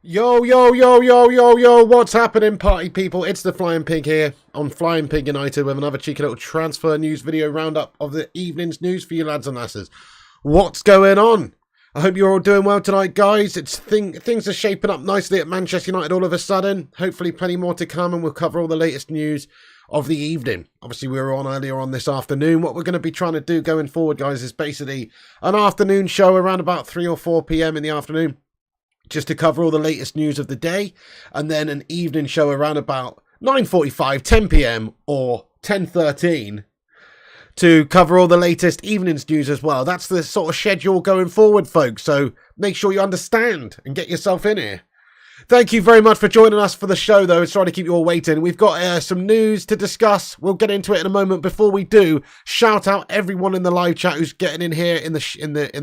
Yo, yo, yo, yo, yo, yo, what's happening, party people? It's the Flying Pig here on Flying Pig United with another cheeky little transfer news video roundup of the evening's news for you lads and lasses. What's going on? I hope you're all doing well tonight, guys. Things are shaping up nicely at Manchester United all of a sudden. Hopefully plenty more to come, and we'll cover all the latest news of the evening. Obviously, we were on earlier on this afternoon. What we're going to be trying to do going forward, guys, is basically an afternoon show around about 3 or 4 p.m. in the afternoon, just to cover all the latest news of the day, and then an evening show around about 9:45, 10 p.m. or 10:13 to cover all the latest evening's news as well. That's the sort of schedule going forward, folks, so make sure you understand and get yourself in here. Thank you very much for joining us for the show, though. Sorry to keep you all waiting. We've got some news to discuss. We'll get into it in a moment. Before we do, shout out everyone in the live chat who's getting in here in the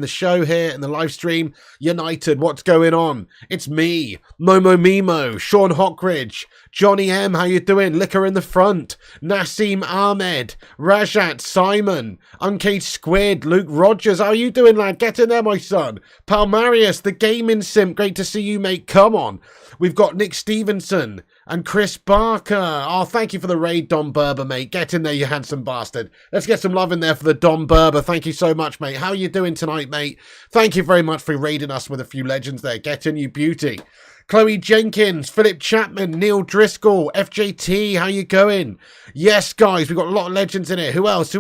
show here in the live stream. United, what's going on? It's me, Momo Mimo, Sean Hockridge, Jonny M. How you doing? Liquor in the front, Nassim Ahmed, Rajat, Simon, Uncaged Squid, Luke Rogers. How you doing, lad? Get in there, my son. Palmarius, the gaming simp. Great to see you, mate. Come on. We've got Nick Stevenson and Chris Barker. Oh, thank you for the raid, Don Berber, mate. Get in there, you handsome bastard. Let's get some love in there for the Don Berber. Thank you so much, mate. How are you doing tonight, mate? Thank you very much for raiding us with a few legends there. Get in, you beauty. Chloe Jenkins, Philip Chapman, Neil Driscoll, FJT, how you going? Yes, guys, we've got a lot of legends in here. Who else?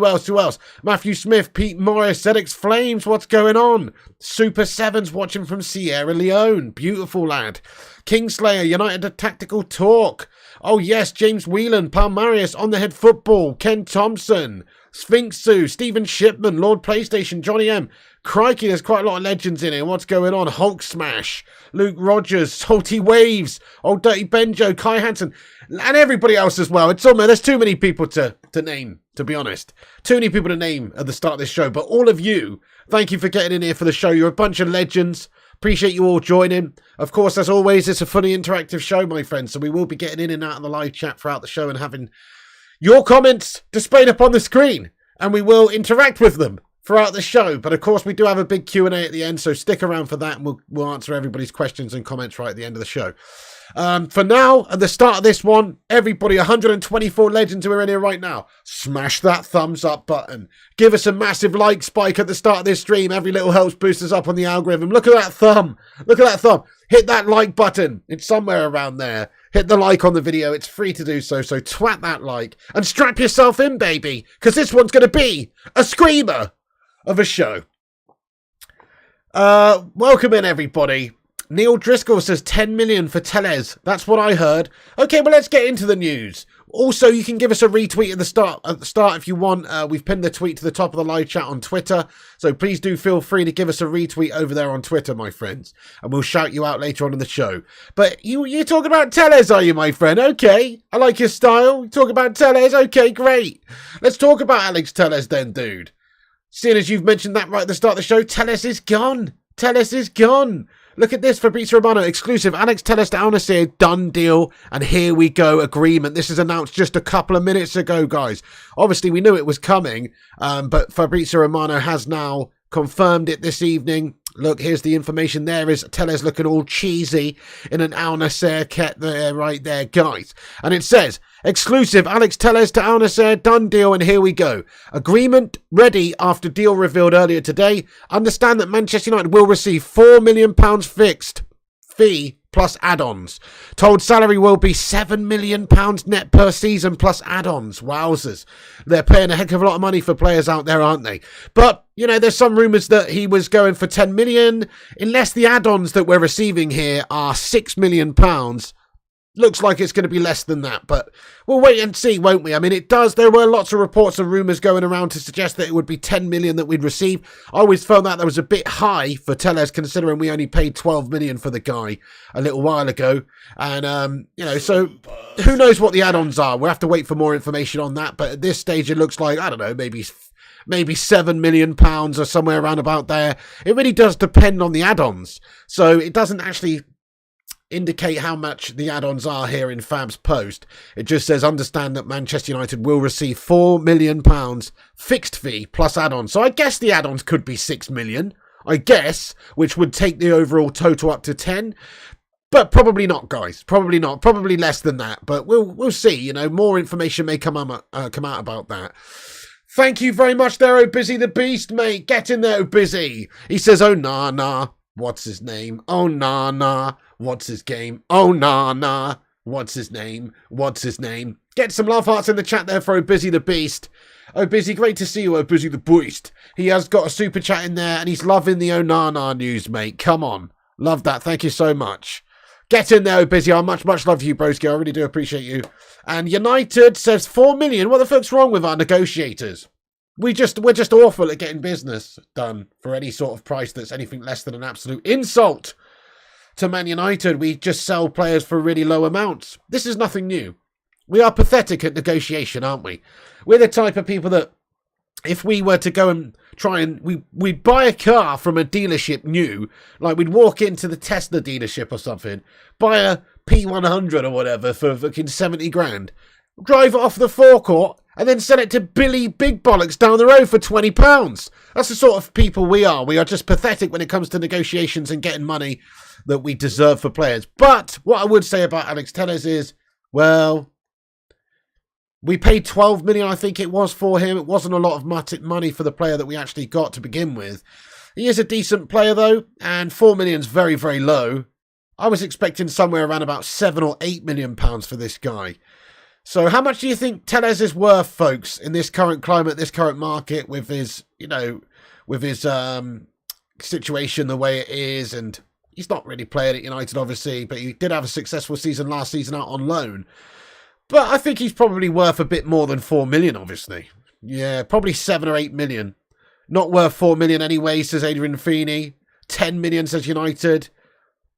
Matthew Smith, Pete Morris, ZX Flames, what's going on? Super Sevens watching from Sierra Leone. Beautiful lad. Kingslayer, United Tactical Talk. Oh, yes, James Whelan, Palmarius, On the Head Football, Ken Thompson, Sphinxu, Stephen Shipman, Lord PlayStation, Jonny M. Crikey, there's quite a lot of legends in here. What's going on? Hulk Smash, Luke Rogers, Salty Waves, Old Dirty Benjo, Kai Hansen, and everybody else as well. It's almost, there's too many people to name, to be honest. Too many people to name at the start of this show. But all of you, thank you for getting in here for the show. You're a bunch of legends. Appreciate you all joining. Of course, as always, it's a fully interactive show, my friends. So we will be getting in and out of the live chat throughout the show and having your comments displayed up on the screen. And we will interact with them throughout the show. But of course, we do have a big Q&A at the end, so stick around for that, and we'll answer everybody's questions and comments right at the end of the show. For now, at the start of this one, everybody, 124 legends who are in here right now, smash that thumbs up button. Give us a massive like spike at the start of this stream. Every little helps boost us up on the algorithm. Look at that thumb. Look at that thumb. Hit that like button. It's somewhere around there. Hit the like on the video. It's free to do so, so twat that like and strap yourself in, baby, because this one's going to be a screamer of a show. Welcome in, everybody. Neil Driscoll says 10 million for Tellez. That's what I heard. Okay, well, let's get into the news. Also, you can give us a retweet at the start if you want. We've pinned the tweet to the top of the live chat on Twitter, so please do feel free to give us a retweet over there on Twitter, my friends, and we'll shout you out later on in the show. But you talk about Tellez, are you, my friend? Okay, I like your style. You talk about Tellez. Okay, great. Let's talk about Alex Tellez then, dude. Seeing as you've mentioned that right at the start of the show, Tellez is gone. Tellez is gone. Look at this, Fabrizio Romano, exclusive. Alex Tellez to Al Nassr, done deal. And here we go, agreement. This is announced just a couple of minutes ago, guys. Obviously, we knew it was coming, but Fabrizio Romano has now confirmed it this evening. Look, here's the information. There is Tellez looking all cheesy in an Al Nassr kit there, right there, guys. And it says, exclusive, Alex Tellez to Al Nassr, done deal, and here we go. Agreement ready after deal revealed earlier today. Understand that Manchester United will receive £4 million fixed fee plus add-ons. Told salary will be £7 million net per season plus add-ons. Wowzers. They're paying a heck of a lot of money for players out there, aren't they? But, you know, there's some rumours that he was going for 10 million. Unless the add-ons that we're receiving here are £6 million. Looks like it's going to be less than that, but we'll wait and see, won't we? I mean, there were lots of reports and rumours going around to suggest that it would be 10 million that we'd receive. I always felt that was a bit high for Tellez, considering we only paid 12 million for the guy a little while ago. And, you know, so who knows what the add-ons are? We'll have to wait for more information on that. But at this stage, it looks like, I don't know, maybe £7 million or somewhere around about there. It really does depend on the add-ons. So it doesn't actually indicate how much the add-ons are here in Fab's post. It just says, understand that Manchester United will receive £4 million fixed fee plus add-ons. So I guess the add-ons could be 6 million, I guess, which would take the overall total up to 10. But probably not, guys. Probably not. Probably less than that. But we'll see. You know, more information may come out about that. Thank you very much there, Oh Busy the Beast, mate. Get in there, Oh Busy. He says, Onana. What's his name? Onana. What's his game? Onana. What's his name? What's his name? Get some love hearts in the chat there for Oh Busy the Beast. Oh Busy, great to see you, Oh Busy the Beast. He has got a super chat in there and he's loving the Onana news, mate. Come on. Love that. Thank you so much. Get in there, Oh Busy. I much love you, broski. I really do appreciate you. And United says 4 million. What the fuck's wrong with our negotiators? We're just awful at getting business done for any sort of price that's anything less than an absolute insult to Man United. We just sell players for really low amounts. This is nothing new. We are pathetic at negotiation, aren't we? We're the type of people that if we were to go and try and we'd buy a car from a dealership new, like we'd walk into the Tesla dealership or something, buy a P100 or whatever for fucking 70 grand, drive it off the forecourt and then sell it to Billy Big Bollocks down the road for £20. That's the sort of people we are. We are just pathetic when it comes to negotiations and getting money that we deserve for players. But what I would say about Alex Telles is, well, we paid 12 million, I think it was, for him. It wasn't a lot of money for the player that we actually got to begin with. He is a decent player, though, and 4 million is very, very low. I was expecting somewhere around about 7 or 8 million pounds for this guy. So how much do you think Telles is worth, folks, in this current climate, this current market, with his, you know, with his situation the way it is? And he's not really playing at United, obviously, but he did have a successful season last season out on loan. But I think he's probably worth a bit more than 4 million, obviously. Yeah, probably 7 or 8 million. Not worth 4 million anyway, says Adrian Feeney. 10 million, says United.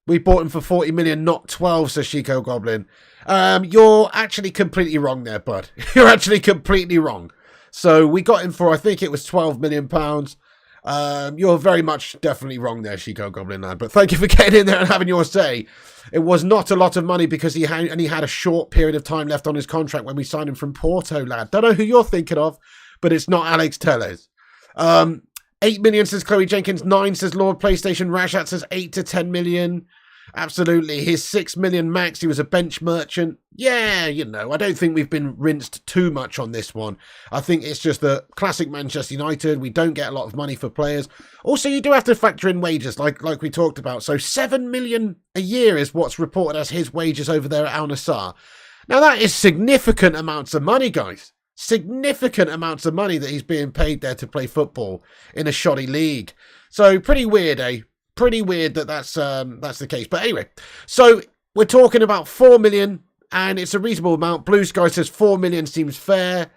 We bought him for 40 million, not 12, says Chico Goblin. You're actually completely wrong there, bud. You're actually completely wrong. So we got him for, I think it was £12 million. You're very much definitely wrong there, Chico Goblin lad. But thank you for getting in there and having your say. It was not a lot of money because he only had a short period of time left on his contract when we signed him from Porto, lad. Don't know who you're thinking of, but it's not Alex Telles. 8 million, says Chloe Jenkins. 9, says Lord PlayStation. Rashat says 8 to 10 million. Absolutely. His 6 million max, he was a bench merchant. Yeah, you know, I don't think we've been rinsed too much on this one. I think it's just the classic Manchester United. We don't get a lot of money for players. Also, you do have to factor in wages, like we talked about. So 7 million a year is what's reported as his wages over there at Al Nassr. Now, that is significant amounts of money, guys. Significant amounts of money that he's being paid there to play football in a shoddy league. So pretty weird, eh? Pretty weird that that's the case. But anyway, so we're talking about 4 million, and it's a reasonable amount. Blue Sky says 4 million seems fair.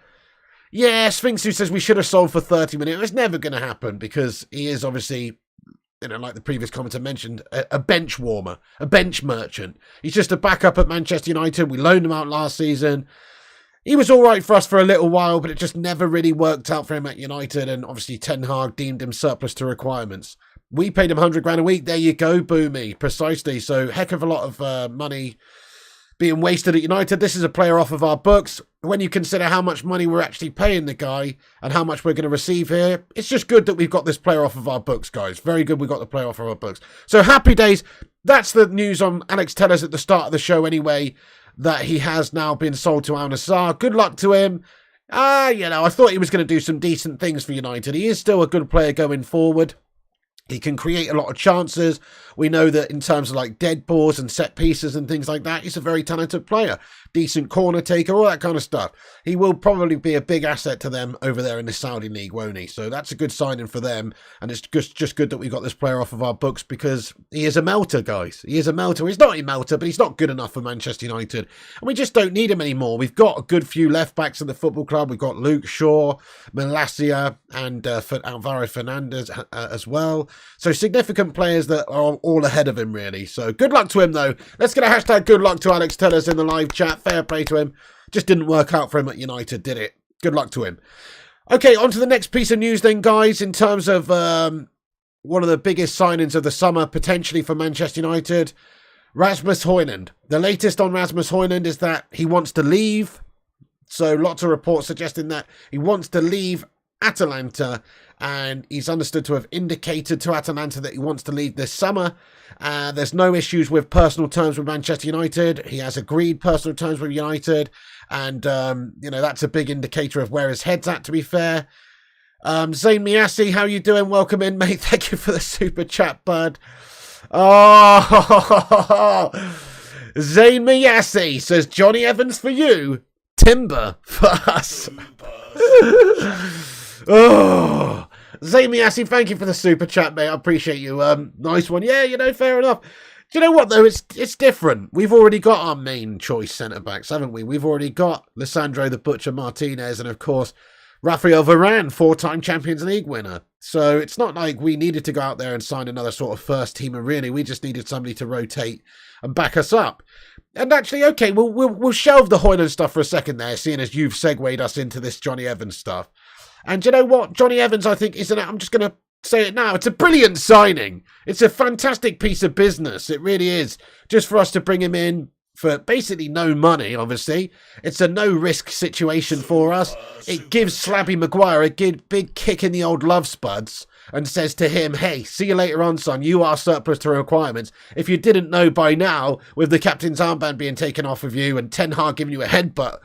Yeah, Sphinxu says we should have sold for 30 million. It's never going to happen because he is obviously, you know, like the previous commenter mentioned, a bench warmer, a bench merchant. He's just a backup at Manchester United. We loaned him out last season. He was all right for us for a little while, but it just never really worked out for him at United. And obviously Ten Hag deemed him surplus to requirements. We paid him 100 grand a week. There you go, Boomy. Precisely. So heck of a lot of money being wasted at United. This is a player off of our books. When you consider how much money we're actually paying the guy and how much we're going to receive here, it's just good that we've got this player off of our books, guys. Very good we got the player off of our books. So happy days. That's the news on Alex Telles at the start of the show anyway, that he has now been sold to Al Nassr. Good luck to him. You know, I thought he was going to do some decent things for United. He is still a good player going forward. He can create a lot of chances. We know that in terms of like dead balls and set pieces and things like that, he's a very talented player. Decent corner taker, all that kind of stuff. He will probably be a big asset to them over there in the Saudi League, won't he? So that's a good signing for them. And it's just good that we got this player off of our books because he is a melter, guys. He is a melter. He's not a melter, but he's not good enough for Manchester United. And we just don't need him anymore. We've got a good few left-backs in the football club. We've got Luke Shaw, Malacia, and Alvaro Fernandez as well. So significant players that are all ahead of him, really. So good luck to him, though. Let's get a hashtag good luck to Alex Telles in the live chat. Fair play to him. Just didn't work out for him at United, did it? Good luck to him. Okay, on to the next piece of news then, guys, in terms of one of the biggest signings of the summer, potentially for Manchester United, Rasmus Hojlund. The latest on Rasmus Hojlund is that he wants to leave. So lots of reports suggesting that he wants to leave Atalanta, and he's understood to have indicated to Atalanta that he wants to leave this summer. There's no issues with personal terms with Manchester United. He has agreed personal terms with United, and that's a big indicator of where his head's at, to be fair. Zayn Miassi, how you doing? Welcome in, mate. Thank you for the super chat, bud. Oh, Zayn Miassi says, Jonny Evans for you, Timber for us. Oh, Zayn Miassi, thank you for the super chat, mate. I appreciate you. Nice one. Yeah, fair enough. Do you know what, though? It's different. We've already got our main choice centre-backs, haven't we? We've already got Lisandro the Butcher Martinez and, of course, Raphael Varane, 4-time Champions League winner. So it's not like we needed to go out there and sign another sort of first teamer, really. We just needed somebody to rotate and back us up. And actually, okay, we'll shelve the Hojlund stuff for a second there, seeing as you've segued us into this Jonny Evans stuff. And you know what? Jonny Evans, I think, I'm just going to say it now. It's a brilliant signing. It's a fantastic piece of business. It really is. Just for us to bring him in for basically no money, obviously. It's a no-risk situation for us. It gives Slabby Maguire a big kick in the old love spuds and says to him, hey, see you later on, son. You are surplus to requirements. If you didn't know by now, with the captain's armband being taken off of you and Ten Hag giving you a headbutt,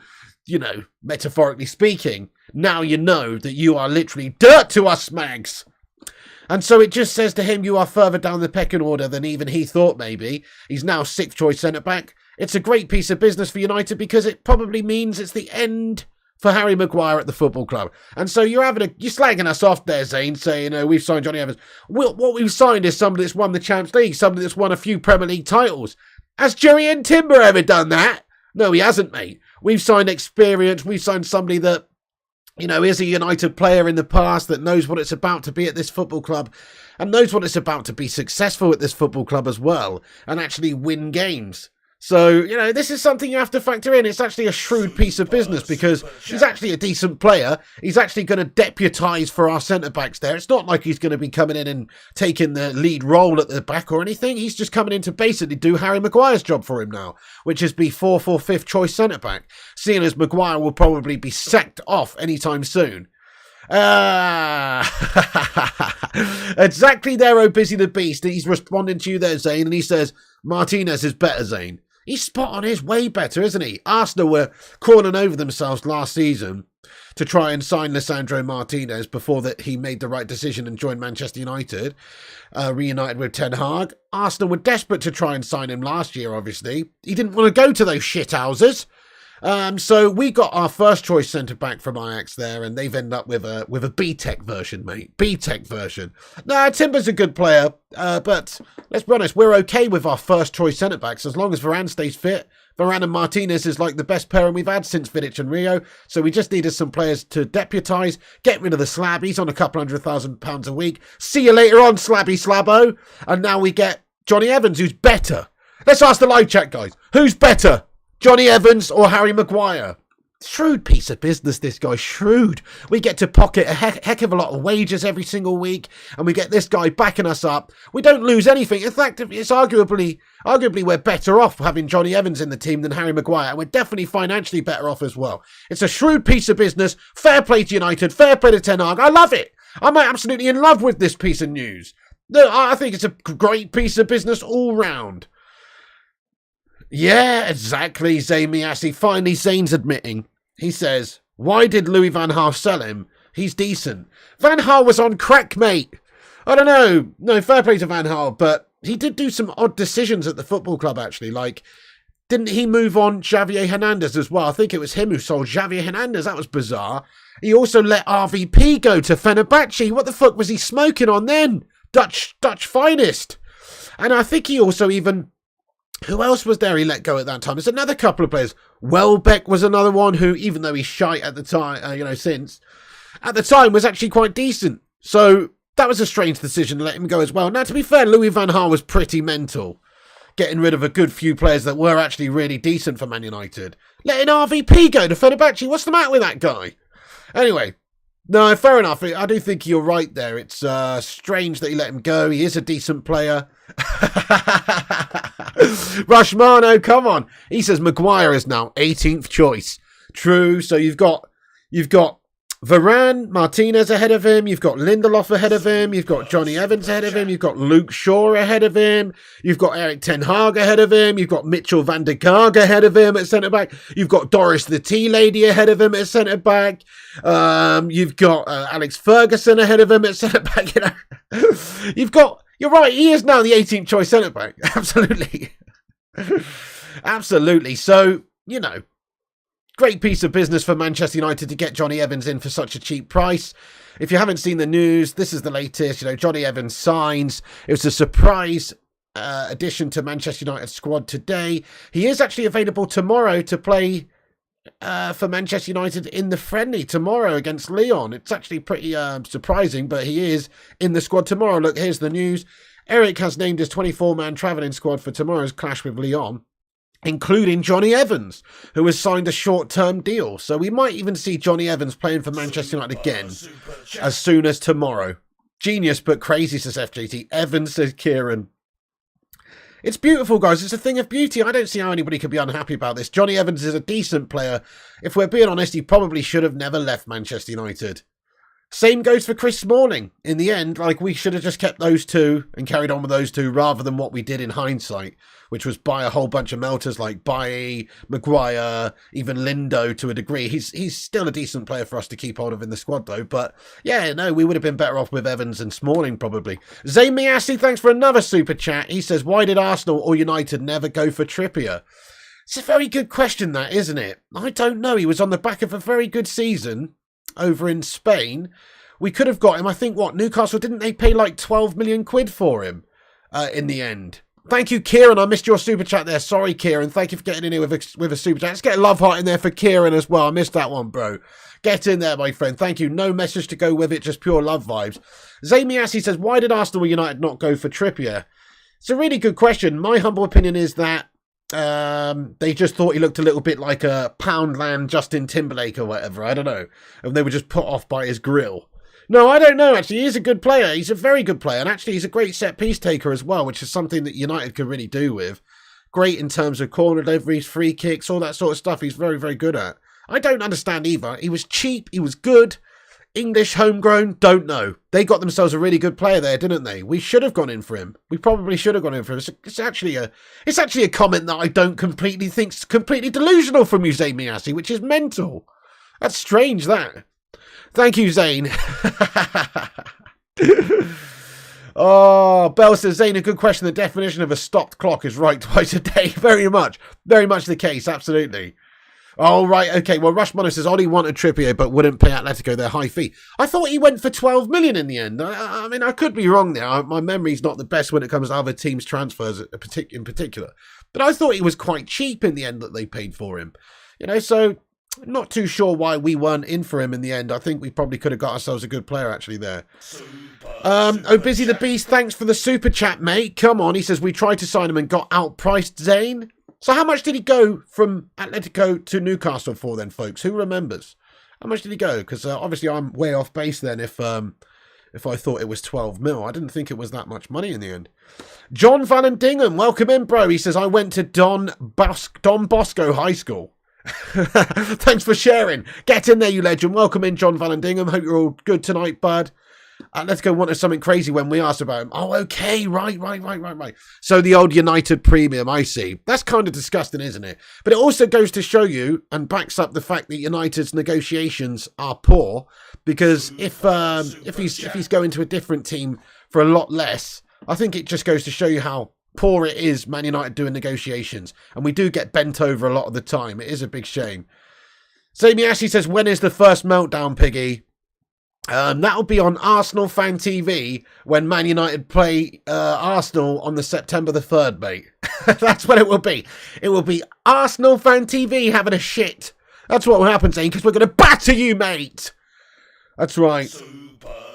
metaphorically speaking, now you know that you are literally dirt to us, Mags. And so it just says to him, you are further down the pecking order than even he thought maybe. He's now 6th choice centre-back. It's a great piece of business for United because it probably means it's the end for Harry Maguire at the football club. And so you're slagging us off there, Zane, saying, we've signed Jonny Evans. What we've signed is somebody that's won the Champions League, somebody that's won a few Premier League titles. Has Jurrien Timber ever done that? No, he hasn't, mate. We've signed experience. We've signed somebody that, is a United player in the past that knows what it's about to be at this football club and knows what it's about to be successful at this football club as well and actually win games. So, this is something you have to factor in. It's actually a shrewd piece of business because he's actually a decent player. He's actually going to deputise for our centre-backs there. It's not like he's going to be coming in and taking the lead role at the back or anything. He's just coming in to basically do Harry Maguire's job for him now, which is be 4th or 5th choice centre-back, seeing as Maguire will probably be sacked off anytime soon. Exactly there, oh Busy the Beast. He's responding to you there, Zane, and he says, Martinez is better, Zane. He's spot on, he's way better, isn't he? Arsenal were crawling over themselves last season to try and sign Lisandro Martinez before that he made the right decision and joined Manchester United, reunited with Ten Hag. Arsenal were desperate to try and sign him last year, obviously. He didn't want to go to those shithouses. So we got our first choice centre-back from Ajax there, and they've ended up with a B-Tech version, mate. B-Tech version. No, Timber's a good player, but let's be honest, we're okay with our first choice centre-backs as long as Varane stays fit. Varane and Martinez is like the best pairing we've had since Vidic and Rio, so we just needed some players to deputise, get rid of the slab. He's on a couple £100,000 a week. See you later on, Slabby Slabbo. And now we get Jonny Evans, who's better. Let's ask the live chat, guys. Who's better? Jonny Evans or Harry Maguire? Shrewd piece of business, this guy. Shrewd. We get to pocket a heck of a lot of wages every single week, and we get this guy backing us up. We don't lose anything. In fact, it's arguably we're better off having Jonny Evans in the team than Harry Maguire, and we're definitely financially better off as well. It's a shrewd piece of business. Fair play to United. Fair play to Ten Hag. I love it. I'm absolutely in love with this piece of news. I think it's a great piece of business all round. Yeah, exactly, Zayn Miassi. Finally, Zayn's admitting. He says, why did Louis Van Gaal sell him? He's decent. Van Gaal was on crack, mate. I don't know. No, fair play to Van Gaal, but he did do some odd decisions at the football club, actually. Like, didn't he move on Xavier Hernandez as well? I think it was him who sold Xavier Hernandez. That was bizarre. He also let RVP go to Fenerbahce. What the fuck was he smoking on then? Dutch finest. And I think he also even... Who else was there he let go at that time? There's another couple of players. Welbeck was another one who, even though he's shite at the time, at the time was actually quite decent. So that was a strange decision to let him go as well. Now, to be fair, Louis Van Gaal was pretty mental, getting rid of a good few players that were actually really decent for Man United. Letting RVP go to Fenerbahce. What's the matter with that guy? Anyway, no, fair enough. I do think you're right there. It's strange that he let him go. He is a decent player. Rushmano, come on. He says Maguire is now 18th choice. True. So you've got Varane, Martinez ahead of him. You've got Lindelof ahead of him. You've got Jonny Evans ahead of him. You've got Luke Shaw ahead of him. You've got Erik ten Hag ahead of him. You've got Mitchell van der Gaag ahead of him at centre-back. You've got Doris the Tea-Lady ahead of him at centre-back. You've got Alex Ferguson ahead of him at centre-back. You're right, he is now the 18th choice centre-back. Absolutely. Absolutely. So, great piece of business for Manchester United to get Jonny Evans in for such a cheap price. If you haven't seen the news, this is the latest. Jonny Evans signs. It was a surprise addition to Manchester United squad today. He is actually available tomorrow to play for Manchester United in the friendly tomorrow against Lyon. It's actually pretty surprising, but he is in the squad tomorrow. Look, here's the news. Eric has named his 24-man travelling squad for tomorrow's clash with Lyon, including Jonny Evans, who has signed a short-term deal. So we might even see Jonny Evans playing for Manchester United again as soon as tomorrow. Genius but crazy, says FJT. Evans, says Kieran. It's beautiful, guys. It's a thing of beauty. I don't see how anybody could be unhappy about this. Jonny Evans is a decent player. If we're being honest, he probably should have never left Manchester United. Same goes for Chris Smalling. In the end, we should have just kept those two and carried on with those two rather than what we did in hindsight, which was buy a whole bunch of melters like Bailly, Maguire, even Lindo to a degree. He's still a decent player for us to keep hold of in the squad, though. But, we would have been better off with Evans and Smalling, probably. Zayn Miassi, thanks for another super chat. He says, why did Arsenal or United never go for Trippier? It's a very good question, that, isn't it? I don't know. He was on the back of a very good season over in Spain. We could have got him. I think, Newcastle, didn't they pay like 12 million quid for him in the end? Thank you, Kieran. I missed your super chat there. Sorry, Kieran. Thank you for getting in here with a super chat. Let's get a love heart in there for Kieran as well. I missed that one, bro. Get in there, my friend. Thank you. No message to go with it, just pure love vibes. Zamiassi says, why did Arsenal United not go for Trippier? It's a really good question. My humble opinion is that they just thought he looked a little bit like a Poundland Justin Timberlake or whatever. I don't know. And they were just put off by his grill. No, I don't know, actually. He is a good player. He's a very good player. And actually, he's a great set-piece taker as well, which is something that United could really do with. Great in terms of corner deliveries, free kicks, all that sort of stuff he's very, very good at. I don't understand either. He was cheap. He was good. English, homegrown, don't know. They got themselves a really good player there, didn't they? We should have gone in for him. We probably should have gone in for him. It's actually a comment that I don't completely think's completely delusional from you, Zayn Miassi, which is mental. That's strange, that. Thank you, Zane. Oh, Bell says, Zane, a good question. The definition of a stopped clock is right twice a day. Very much the case. Absolutely. Oh, right. Okay. Well, Rush Mono says, Ollie wanted Trippier, but wouldn't pay Atletico their high fee. I thought he went for 12 million in the end. I mean, I could be wrong there. My memory's not the best when it comes to other teams' transfers in particular. But I thought he was quite cheap in the end that they paid for him. So not too sure why we weren't in for him in the end. I think we probably could have got ourselves a good player actually there. Busy the Beast, thanks for the super chat, mate. Come on, he says we tried to sign him and got outpriced, Zane. So how much did he go from Atletico to Newcastle for then, folks? Who remembers? How much did he go? Because obviously I'm way off base then if I thought it was 12 mil. I didn't think it was that much money in the end. John Vallandigham, welcome in, bro. He says, I went to Don Bosco High School. Thanks for sharing. Get in there, you legend. Welcome in, John Vallandigham. Hope you're all good tonight, bud. Let's go wanted something crazy when we asked about him. Oh, okay. Right. So the old United Premium, I see. That's kind of disgusting, isn't it? But it also goes to show you and backs up the fact that United's negotiations are poor, because if he's going to a different team for a lot less, I think it just goes to show you how poor it is Man United doing negotiations. And we do get bent over a lot of the time. It is a big shame. Sammy Ashley says, when is the first meltdown, Piggy? That'll be on Arsenal Fan TV when Man United play Arsenal on the September the 3rd, mate. That's what it will be. It will be Arsenal Fan TV having a shit. That's what will happen, Zane, because we're going to batter you, mate. That's right.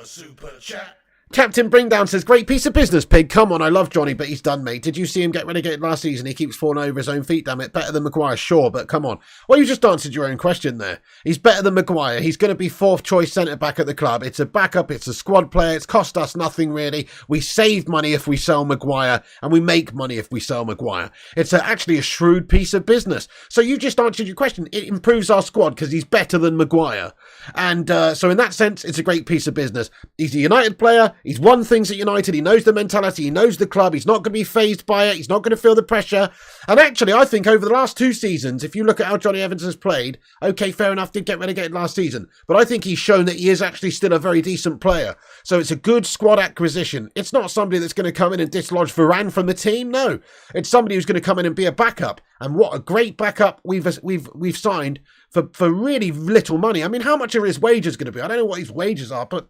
Super chat. Captain Bringdown says, great piece of business, Pig. Come on, I love Jonny, but he's done, mate. Did you see him get relegated last season? He keeps falling over his own feet, damn it. Better than Maguire, sure, but come on. Well, you just answered your own question there. He's better than Maguire. He's going to be fourth choice centre-back at the club. It's a backup. It's a squad player. It's cost us nothing, really. We save money if we sell Maguire, and we make money if we sell Maguire. It's actually a shrewd piece of business. So you just answered your question. It improves our squad because he's better than Maguire. And so in that sense, it's a great piece of business. He's a United player. He's won things at United. He knows the mentality. He knows the club. He's not going to be fazed by it. He's not going to feel the pressure. And actually, I think over the last 2 seasons, if you look at how Jonny Evans has played, okay, fair enough, did get relegated last season. But I think he's shown that he is actually still a very decent player. So it's a good squad acquisition. It's not somebody that's going to come in and dislodge Varane from the team. No, it's somebody who's going to come in and be a backup. And what a great backup we've signed for really little money. I mean, how much are his wages going to be? I don't know what his wages are, but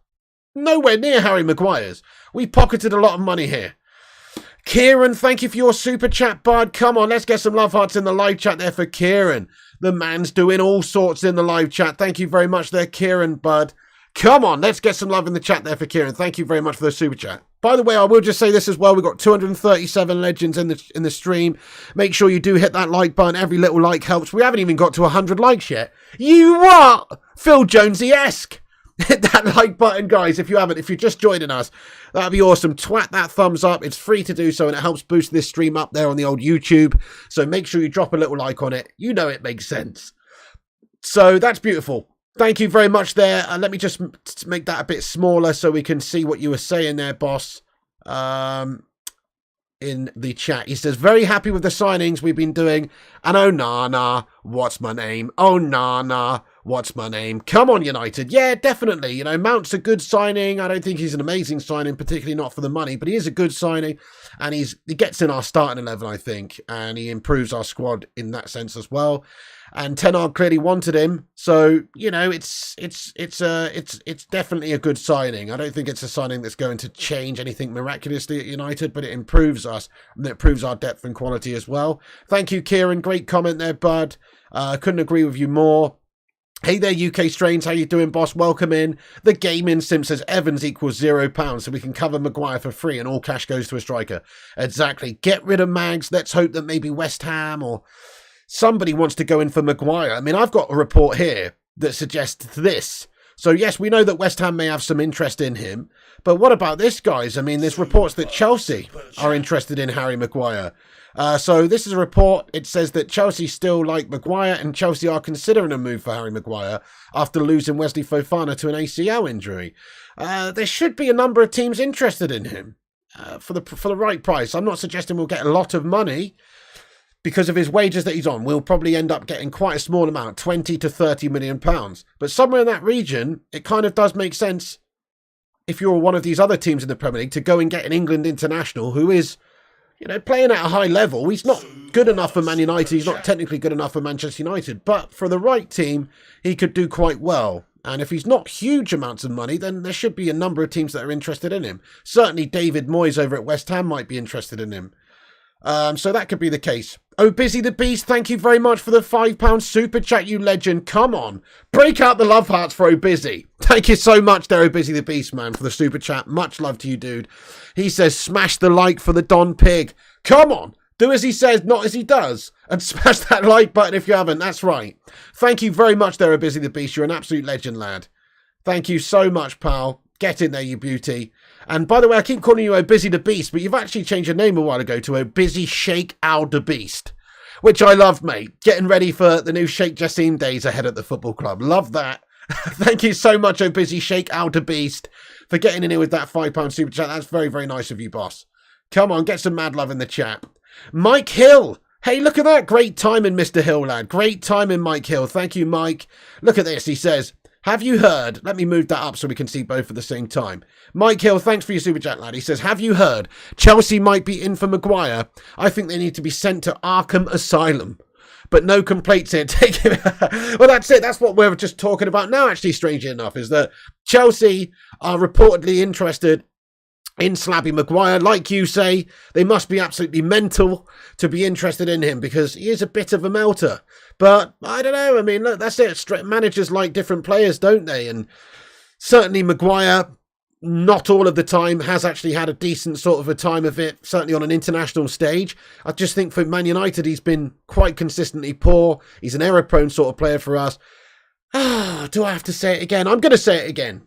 nowhere near Harry Maguire's. We pocketed a lot of money here. Kieran, thank you for your super chat, bud. Come on, let's get some love hearts in the live chat there for Kieran. The man's doing all sorts in the live chat. Thank you very much there, Kieran, bud. Come on, let's get some love in the chat there for Kieran. Thank you very much for the super chat. By the way, I will just say this as well. We've got 237 legends in the stream. Make sure you do hit that like button. Every little like helps. We haven't even got to 100 likes yet. You what? Phil Jonesy-esque. Hit that like button, guys, if you haven't. If you're just joining us, that'd be awesome. Twat that thumbs up. It's free to do so, and it helps boost this stream up there on the old YouTube. So make sure you drop a little like on it. You know it makes sense. So that's beautiful. Thank you very much there. Let me just make that a bit smaller so we can see what you were saying there, boss. In the chat, he says, very happy with the signings we've been doing. And Onana, what's my name? Onana, what's my name? Come on, United. Yeah, definitely. You know, Mount's a good signing. I don't think he's an amazing signing, particularly not for the money, but he is a good signing. And he gets in our starting 11, I think, and he improves our squad in that sense as well. And Ten Hag clearly wanted him, so you know it's definitely a good signing. I don't think it's a signing that's going to change anything miraculously at United, but it improves us and it improves our depth and quality as well. Thank you, Kieran. Great comment there, bud. Couldn't agree with you more. Hey there, UK Strains. How you doing, boss? Welcome in. The Gaming Sim says Evans equals £0, so we can cover Maguire for free and all cash goes to a striker. Exactly. Get rid of Mags. Let's hope that maybe West Ham or somebody wants to go in for Maguire. I mean, I've got a report here that suggests this. So, yes, we know that West Ham may have some interest in him. But what about this, guys? I mean, there's reports that Chelsea are interested in Harry Maguire. So this is a report. It says that Chelsea still like Maguire and Chelsea are considering a move for Harry Maguire after losing Wesley Fofana to an ACL injury. There should be a number of teams interested in him for the right price. I'm not suggesting we'll get a lot of money, because of his wages that he's on. We'll probably end up getting quite a small amount, 20 to 30 million pounds. But somewhere in that region, it kind of does make sense, if you're one of these other teams in the Premier League, to go and get an England international who is, you know, playing at a high level. He's not good enough for Man United. He's not technically good enough for Manchester United. But for the right team, he could do quite well. And if he's not huge amounts of money, then there should be a number of teams that are interested in him. Certainly David Moyes over at West Ham might be interested in him. So that could be the case. Oh, Busy the Beast, thank you very much for the £5 super chat, you legend. Come on, break out the love hearts for Oh Busy. Thank you so much there, Oh Busy the Beast, man, for the super chat. Much love to you, dude. He says, smash the like for the Don Pig. Come on, do as he says, not as he does. And smash that like button if you haven't. That's right. Thank you very much there, Oh Busy the Beast. You're an absolute legend, lad. Thank you so much, pal. Get in there, you beauty. And by the way, I keep calling you Oh Busy the Beast, but you've actually changed your name a while ago to Oh Busy Sheikh Al the Beast, which I love, mate. Getting ready for the new Sheikh Jassim days ahead at the football club. Love that. Thank you so much, Oh Busy Sheikh Al the Beast, for getting in here with that £5 super chat. That's very, very nice of you, boss. Come on, get some mad love in the chat. Mike Hill. Hey, look at that. Great timing, Mr. Hill, lad. Great timing, Mike Hill. Thank you, Mike. Look at this. He says, have you heard? Let me move that up so we can see both at the same time. Mike Hill, thanks for your super chat, lad. He says, have you heard? Chelsea might be in for Maguire. I think they need to be sent to Arkham Asylum. But no complaints here. Take him. Well, that's it. That's what we're just talking about now, actually, strangely enough, is that Chelsea are reportedly interested in Slabby Maguire. Like you say, they must be absolutely mental to be interested in him because he is a bit of a melter. But I don't know. I mean, look, that's it. Managers like different players, don't they? And certainly Maguire, not all of the time, has actually had a decent sort of a time of it, certainly on an international stage. I just think for Man United, he's been quite consistently poor. He's an error-prone sort of player for us. Do I have to say it again? I'm going to say it again.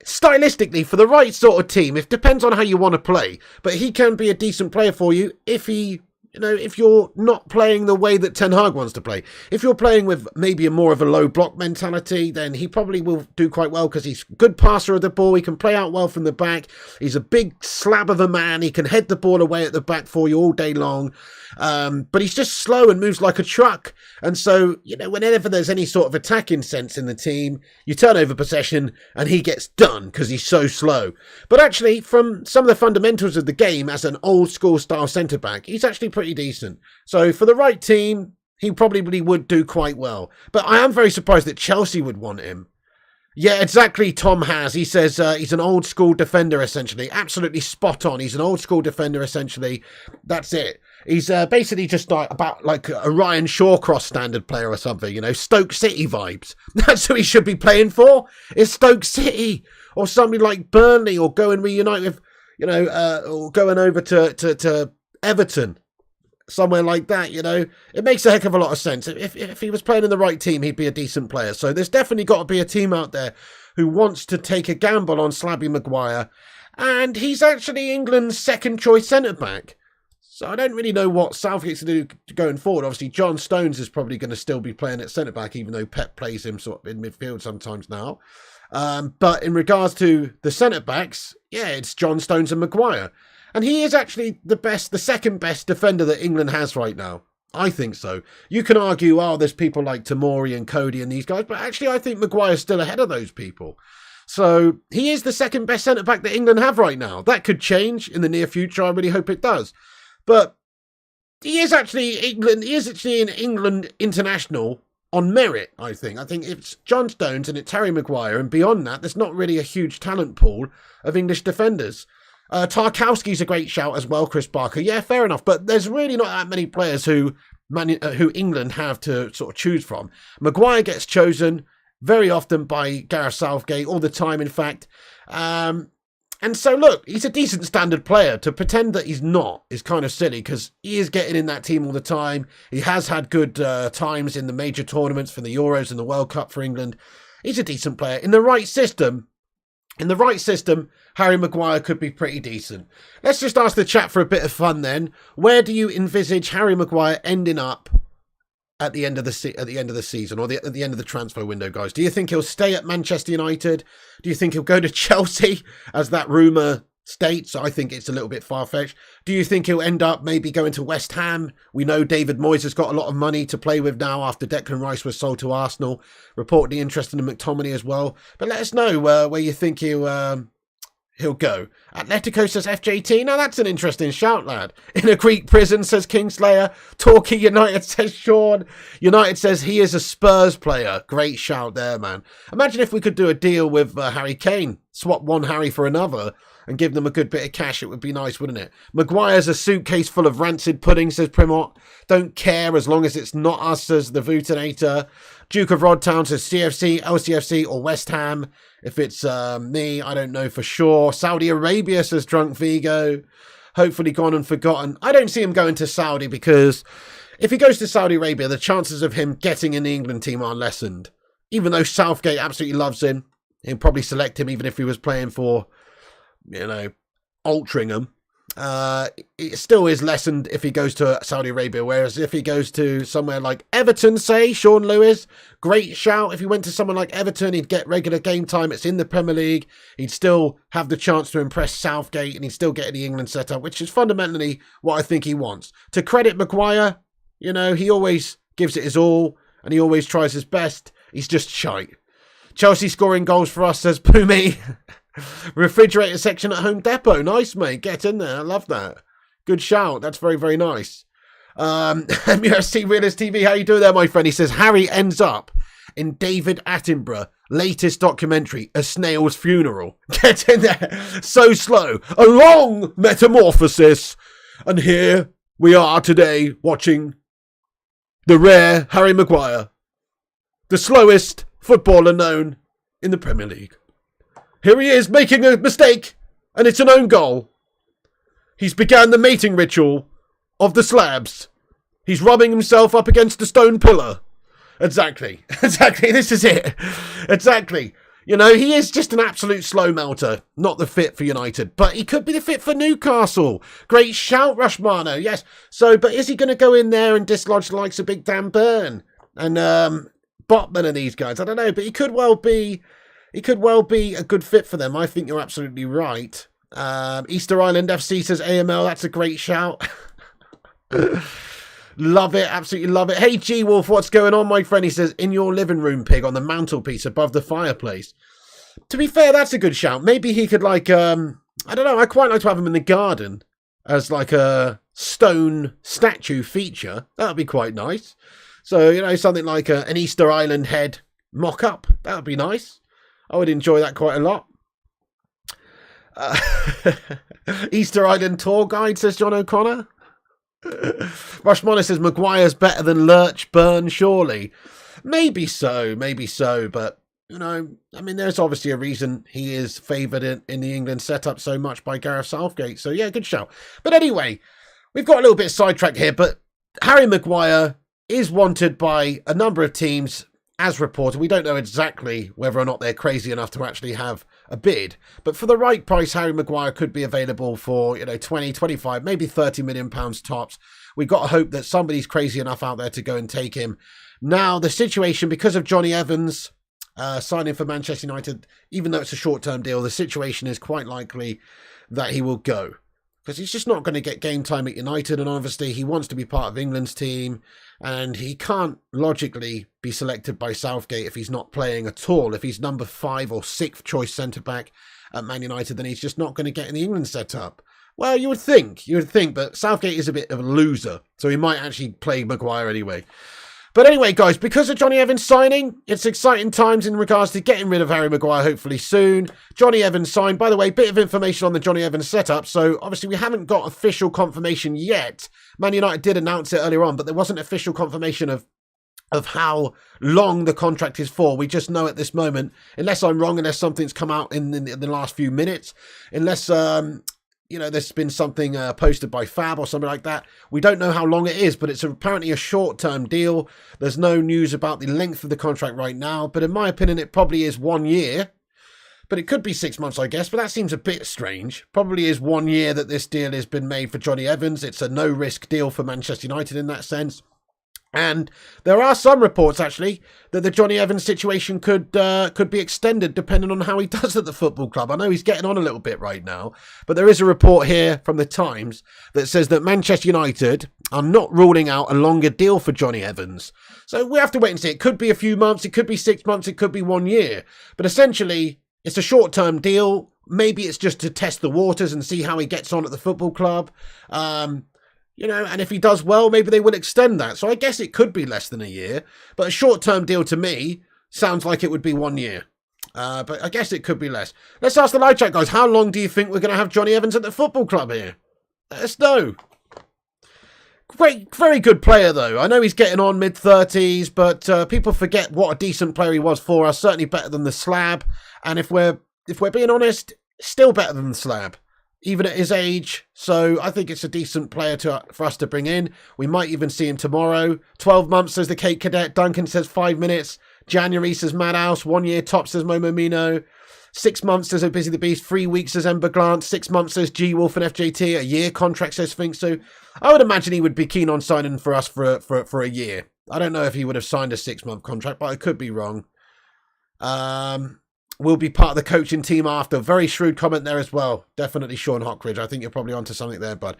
Stylistically, for the right sort of team, it depends on how you want to play, but he can be a decent player for you if he... if you're not playing the way that Ten Hag wants to play. If you're playing with maybe more of a low block mentality, then he probably will do quite well because he's a good passer of the ball. He can play out well from the back. He's a big slab of a man. He can head the ball away at the back for you all day long. But he's just slow and moves like a truck. And so, whenever there's any sort of attacking sense in the team, you turn over possession and he gets done because he's so slow. But actually, from some of the fundamentals of the game as an old school style centre-back, he's actually pretty decent. So for the right team, he probably would do quite well. But I am very surprised that Chelsea would want him. Yeah, exactly, Tom has. He says he's an old school defender, essentially. Absolutely spot on. He's an old school defender, essentially. That's it. He's basically just about like a Ryan Shawcross standard player or something, Stoke City vibes. That's who he should be playing for, is Stoke City. Or somebody like Burnley, or go and reunite with, or going over to Everton. Somewhere like that, it makes a heck of a lot of sense. If he was playing in the right team, he'd be a decent player. So there's definitely got to be a team out there who wants to take a gamble on Slabby Maguire. And he's actually England's second choice centre-back. So I don't really know what Southgate's going to do going forward. Obviously, John Stones is probably going to still be playing at centre-back, even though Pep plays him sort of in midfield sometimes now. But in regards to the centre-backs, yeah, it's John Stones and Maguire. And he is actually the second best defender that England has right now. I think so. You can argue, there's people like Tomori and Cody and these guys, but actually I think Maguire's still ahead of those people. So he is the second best centre-back that England have right now. That could change in the near future. I really hope it does. But he is actually an England international on merit, I think. I think it's John Stones and it's Harry Maguire, and beyond that, there's not really a huge talent pool of English defenders. Tarkowski's a great shout as well, Chris Barker. Yeah, fair enough. But there's really not that many players who England have to sort of choose from. Maguire gets chosen very often by Gareth Southgate, all the time, in fact. And so, look, he's a decent standard player. To pretend that he's not is kind of silly because he is getting in that team all the time. He has had good times in the major tournaments for the Euros and the World Cup for England. He's a decent player. In the right system, Harry Maguire could be pretty decent. Let's just ask the chat for a bit of fun then. Where do you envisage Harry Maguire ending up at the end of the season, or at the end of the transfer window, guys? Do you think he'll stay at Manchester United? Do you think he'll go to Chelsea, as that rumour states? I think it's a little bit far-fetched. Do you think he'll end up maybe going to West Ham? We know David Moyes has got a lot of money to play with now after Declan Rice was sold to Arsenal. Reportedly interested in McTominay as well. But let us know where you think he'll go. Atletico says FJT. Now that's an interesting shout, lad. In a Greek prison, says Kingslayer. Torquay United, says Sean. United says he is a Spurs player. Great shout there, man. Imagine if we could do a deal with Harry Kane. Swap one Harry for another and give them a good bit of cash. It would be nice, wouldn't it? Maguire's a suitcase full of rancid pudding, says Primot. Don't care as long as it's not us, says the Vutinator. Duke of Rodtown says CFC, LCFC or West Ham. If it's me, I don't know for sure. Saudi Arabia, says Drunk Vigo. Hopefully gone and forgotten. I don't see him going to Saudi because if he goes to Saudi Arabia, the chances of him getting in the England team are lessened. Even though Southgate absolutely loves him, he'll probably select him even if he was playing for, Altrincham. It still is lessened if he goes to Saudi Arabia, whereas if he goes to somewhere like Everton, say, Sean Lewis, great shout. If he went to someone like Everton, he'd get regular game time. It's in the Premier League. He'd still have the chance to impress Southgate and he'd still get in the England setup, which is fundamentally what I think he wants. To credit Maguire, he always gives it his all and he always tries his best. He's just shite. Chelsea scoring goals for us, says Pumi. Refrigerator section at Home Depot. Nice, mate. Get in there. I love that. Good shout. That's very, very nice. MUFC Realist TV, how you doing there, my friend? He says, Harry ends up in David Attenborough latest documentary, A Snail's Funeral. Get in there. So slow. A long metamorphosis. And here we are today watching the rare Harry Maguire, the slowest footballer known in the Premier League. Here he is making a mistake, and it's an own goal. He's began the mating ritual of the slabs. He's rubbing himself up against a stone pillar. Exactly. This is it. Exactly. You know, he is just an absolute slow melter. Not the fit for United, but he could be the fit for Newcastle. Great shout, Rushmano. Yes. So, but is he going to go in there and dislodge the likes of Big Dan Burn and Botman and these guys? I don't know, but he could well be a good fit for them. I think you're absolutely right. Easter Island FC says AML. That's a great shout. Love it, absolutely love it. Hey G-Wolf, what's going on, my friend? He says, in your living room, Pig, on the mantelpiece above the fireplace. To be fair, that's a good shout. Maybe he could, like, I don't know, I quite like to have him in the garden as, like, a stone statue feature. That would be quite nice. So, you know, something like an Easter Island head mock-up. That would be nice. I would enjoy that quite a lot. Easter Island tour guide, says John O'Connor. Rushmana says Maguire's better than Lurch Burn, surely. Maybe so, but you know, I mean, there's obviously a reason he is favoured in the England setup so much by Gareth Southgate. So yeah, good shout. But anyway, we've got a little bit sidetracked here, but Harry Maguire is wanted by a number of teams as reported. We don't know exactly whether or not they're crazy enough to actually have a bid, but for the right price, Harry Maguire could be available for, you know, 20, 25, maybe 30 million pounds tops. We've got to hope that somebody's crazy enough out there to go and take him. Now, the situation, because of Jonny Evans signing for Manchester United, even though it's a short-term deal, the situation is quite likely that he will go, because he's just not going to get game time at United, and obviously he wants to be part of England's team, and he can't logically be selected by Southgate if he's not playing at all. If he's number 5 or 6th choice centre-back at Man United, then he's just not going to get in the England setup. Well, you would think, but Southgate is a bit of a loser, so he might actually play Maguire anyway. But anyway, guys, because of Jonny Evans signing, it's exciting times in regards to getting rid of Harry Maguire, hopefully soon. Jonny Evans signed. By the way, bit of information on the Jonny Evans setup. So, obviously, we haven't got official confirmation yet. Man United did announce it earlier on, but there wasn't official confirmation of how long the contract is for. We just know at this moment, unless I'm wrong, unless something's come out in the last few minutes, unless you know, there's been something posted by Fab or something like that. We don't know how long it is, but it's apparently a short-term deal. There's no news about the length of the contract right now, but in my opinion, it probably is 1 year. But it could be 6 months, I guess, but that seems a bit strange. Probably is 1 year that this deal has been made for Jonny Evans. It's a no-risk deal for Manchester United in that sense. And there are some reports, actually, that the Jonny Evans situation could be extended depending on how he does at the football club. I know he's getting on a little bit right now, but there is a report here from the Times that says that Manchester United are not ruling out a longer deal for Jonny Evans. So we have to wait and see. It could be a few months, it could be 6 months, it could be 1 year. But essentially, it's a short-term deal. Maybe it's just to test the waters and see how he gets on at the football club. You know, and if he does well, maybe they will extend that. So I guess it could be less than a year. But a short-term deal to me sounds like it would be 1 year. But I guess it could be less. Let's ask the live chat, guys. How long do you think we're going to have Jonny Evans at the football club here? Let us know. Great, very good player, though. I know he's getting on mid-30s, but people forget what a decent player he was for us. Certainly better than the Slab. And if we're being honest, still better than the Slab, even at his age. So I think it's a decent player for us to bring in. We might even see him tomorrow. 12 months, says the Cape Cadet. Duncan says 5 minutes. January, says Madhouse. 1 year, top, says Momo Mino. 6 months, says Busy the Beast. 3 weeks, says Ember Glance. 6 months, says G Wolf and FJT. A year contract, says Sphinx. So I would imagine he would be keen on signing for us for a year. I don't know if he would have signed a 6-month contract, but I could be wrong. Will be part of the coaching team after. Very shrewd comment there as well. Definitely Sean Hockridge. I think you're probably onto something there, bud.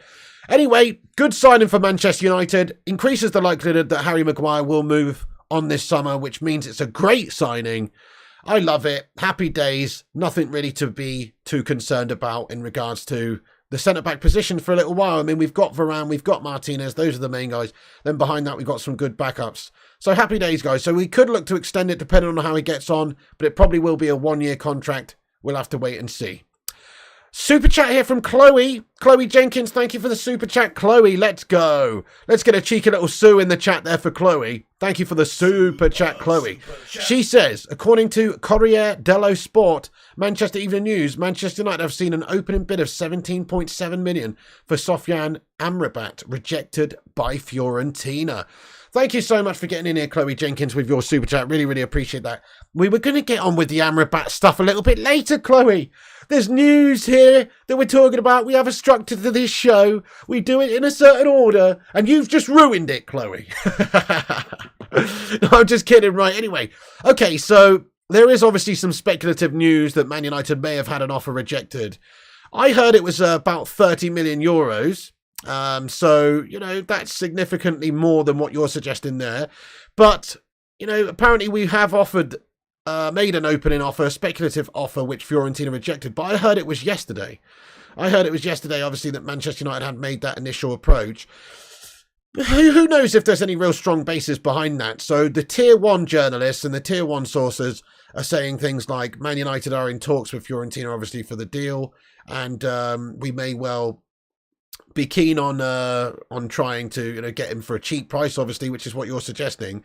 Anyway, good signing for Manchester United. Increases the likelihood that Harry Maguire will move on this summer, which means it's a great signing. I love it. Happy days. Nothing really to be too concerned about in regards to the centre-back position for a little while. I mean, we've got Varane, we've got Martinez. Those are the main guys. Then behind that, we've got some good backups. So happy days, guys. So we could look to extend it depending on how he gets on, but it probably will be a 1 year contract. We'll have to wait and see. Super chat here from Chloe. Chloe Jenkins, thank you for the super chat. Chloe, let's go. Let's get a cheeky little Sue in the chat there for Chloe. Thank you for the super chat, Chloe. She says, according to Corriere dello Sport, Manchester Evening News, Manchester United have seen an opening bid of 17.7 million for Sofyan Amrabat, rejected by Fiorentina. Thank you so much for getting in here, Chloe Jenkins, with your super chat. Really, really appreciate that. We were going to get on with the Amrabat stuff a little bit later, Chloe. There's news here that we're talking about. We have a structure to this show. We do it in a certain order, and you've just ruined it, Chloe. No, I'm just kidding, right? Anyway, okay, so there is obviously some speculative news that Man United may have had an offer rejected. I heard it was about 30 million euros. So, you know, that's significantly more than what you're suggesting there. But, you know, apparently we have made an opening offer, a speculative offer, which Fiorentina rejected. But I heard it was yesterday. Obviously, that Manchester United had made that initial approach. Who knows if there's any real strong basis behind that? So the tier one journalists and the tier one sources are saying things like Man United are in talks with Fiorentina, obviously, for the deal. And we may well be keen on trying to, you know, get him for a cheap price, obviously, which is what you're suggesting.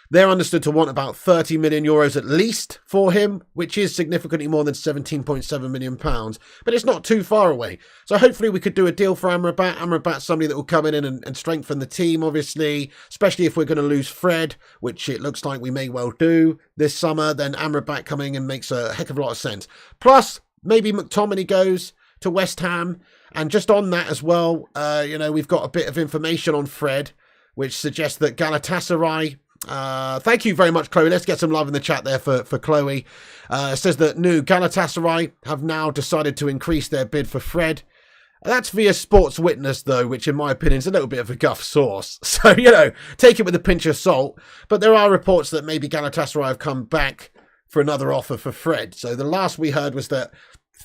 They're understood to want about 30 million euros at least for him, which is significantly more than 17.7 million pounds, but it's not too far away. So hopefully we could do a deal for Amrabat. Amrabat's somebody that will come in and strengthen the team, obviously, especially if we're going to lose Fred, which it looks like we may well do this summer. Then Amrabat coming in makes a heck of a lot of sense. Plus, maybe McTominay goes to West Ham. And just on that as well, you know, we've got a bit of information on Fred, which suggests that Galatasaray... thank you very much, Chloe. Let's get some love in the chat there for Chloe. It says that new Galatasaray have now decided to increase their bid for Fred. That's via Sports Witness, though, which in my opinion is a little bit of a guff source. So, you know, take it with a pinch of salt. But there are reports that maybe Galatasaray have come back for another offer for Fred. So the last we heard was that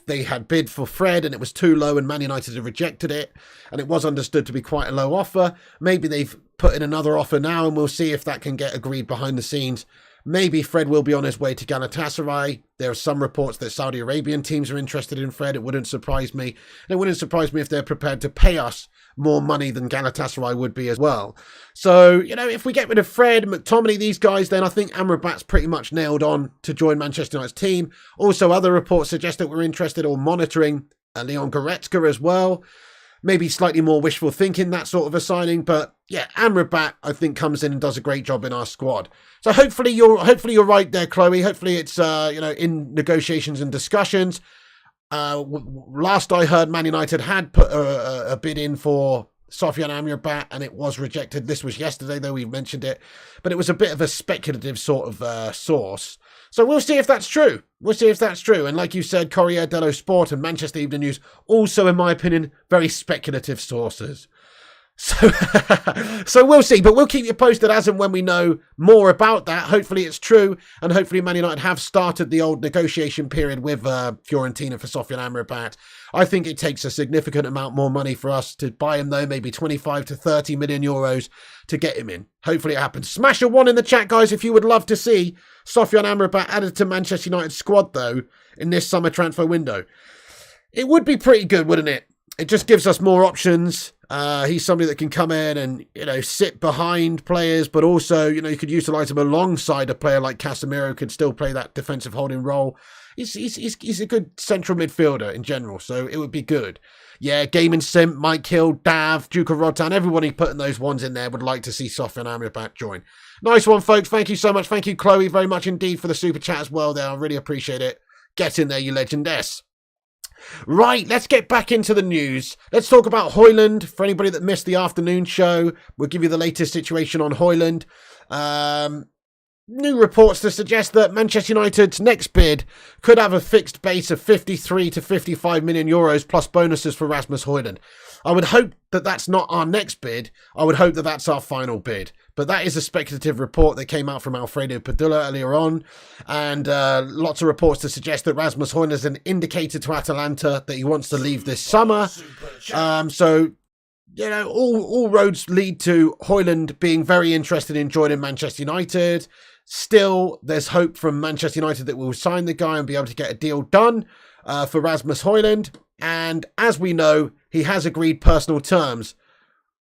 they had bid for Fred and it was too low and Man United had rejected it, and it was understood to be quite a low offer. Maybe they've put in another offer now and we'll see if that can get agreed behind the scenes. Maybe Fred will be on his way to Galatasaray. There are some reports that Saudi Arabian teams are interested in Fred. It wouldn't surprise me. And it wouldn't surprise me if they're prepared to pay us more money than Galatasaray would be as well. So, you know, if we get rid of Fred, McTominay, these guys, then I think Amrabat's pretty much nailed on to join Manchester United's team. Also, other reports suggest that we're interested or monitoring Leon Goretzka as well. Maybe slightly more wishful thinking, that sort of a signing. But yeah, Amrabat, I think, comes in and does a great job in our squad. So hopefully you're right there, Chloe. Hopefully it's you know, in negotiations and discussions. Last I heard, Man United had put a bid in for Sofyan Amrabat and it was rejected. This was yesterday, though we mentioned it. But it was a bit of a speculative sort of source. So we'll see if that's true. And like you said, Corriere dello Sport and Manchester Evening News, also, in my opinion, very speculative sources. So we'll see, but we'll keep you posted as and when we know more about that. Hopefully it's true, and hopefully Man United have started the old negotiation period with Fiorentina for Sofyan Amrabat. I think it takes a significant amount more money for us to buy him, though, maybe 25 to 30 million euros to get him in. Hopefully it happens. Smash a 1 in the chat, guys, if you would love to see Sofyan Amrabat added to Manchester United's squad, though, in this summer transfer window. It would be pretty good, wouldn't it? It just gives us more options. He's somebody that can come in and, you know, sit behind players, but also, you know, you could utilise him alongside a player like Casemiro, could still play that defensive holding role. He's a good central midfielder in general, so it would be good. Yeah, Gaming Simp, Mike Hill, Dav, Duke of Rodtown, everybody putting those ones in there would like to see Sofyan Amrabat join. Nice one, folks. Thank you so much. Thank you, Chloe, very much indeed for the super chat as well there. I really appreciate it. Get in there, you legendess. Right, let's get back into the news. Let's talk about Hojlund. For anybody that missed the afternoon show, we'll give you the latest situation on Hojlund. New reports to suggest that Manchester United's next bid could have a fixed base of 53 to 55 million euros plus bonuses for Rasmus Hojlund. I would hope that that's not our next bid. I would hope that that's our final bid. But that is a speculative report that came out from Alfredo Padula earlier on. And lots of reports to suggest that Rasmus Hojlund has indicated to Atalanta that he wants to leave this summer. So, you know, all roads lead to Hojlund being very interested in joining Manchester United. Still, there's hope from Manchester United that we'll sign the guy and be able to get a deal done for Rasmus Hojlund. And as we know, he has agreed personal terms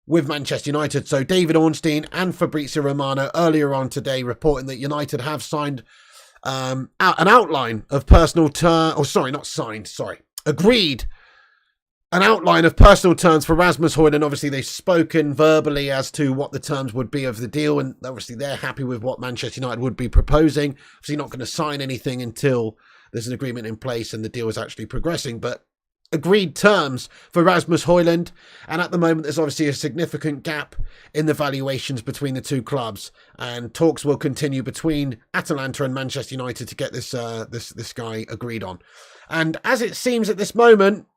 with Manchester United. So David Ornstein and Fabrizio Romano earlier on today reporting that United have signed an outline of personal terms, agreed an outline of personal terms for Rasmus Hojlund. Obviously, they've spoken verbally as to what the terms would be of the deal, and obviously they're happy with what Manchester United would be proposing. Obviously, not going to sign anything until there's an agreement in place and the deal is actually progressing, but agreed terms for Rasmus Hojlund, and at the moment there's obviously a significant gap in the valuations between the two clubs, and talks will continue between Atalanta and Manchester United to get this guy agreed on. And as it seems at this moment,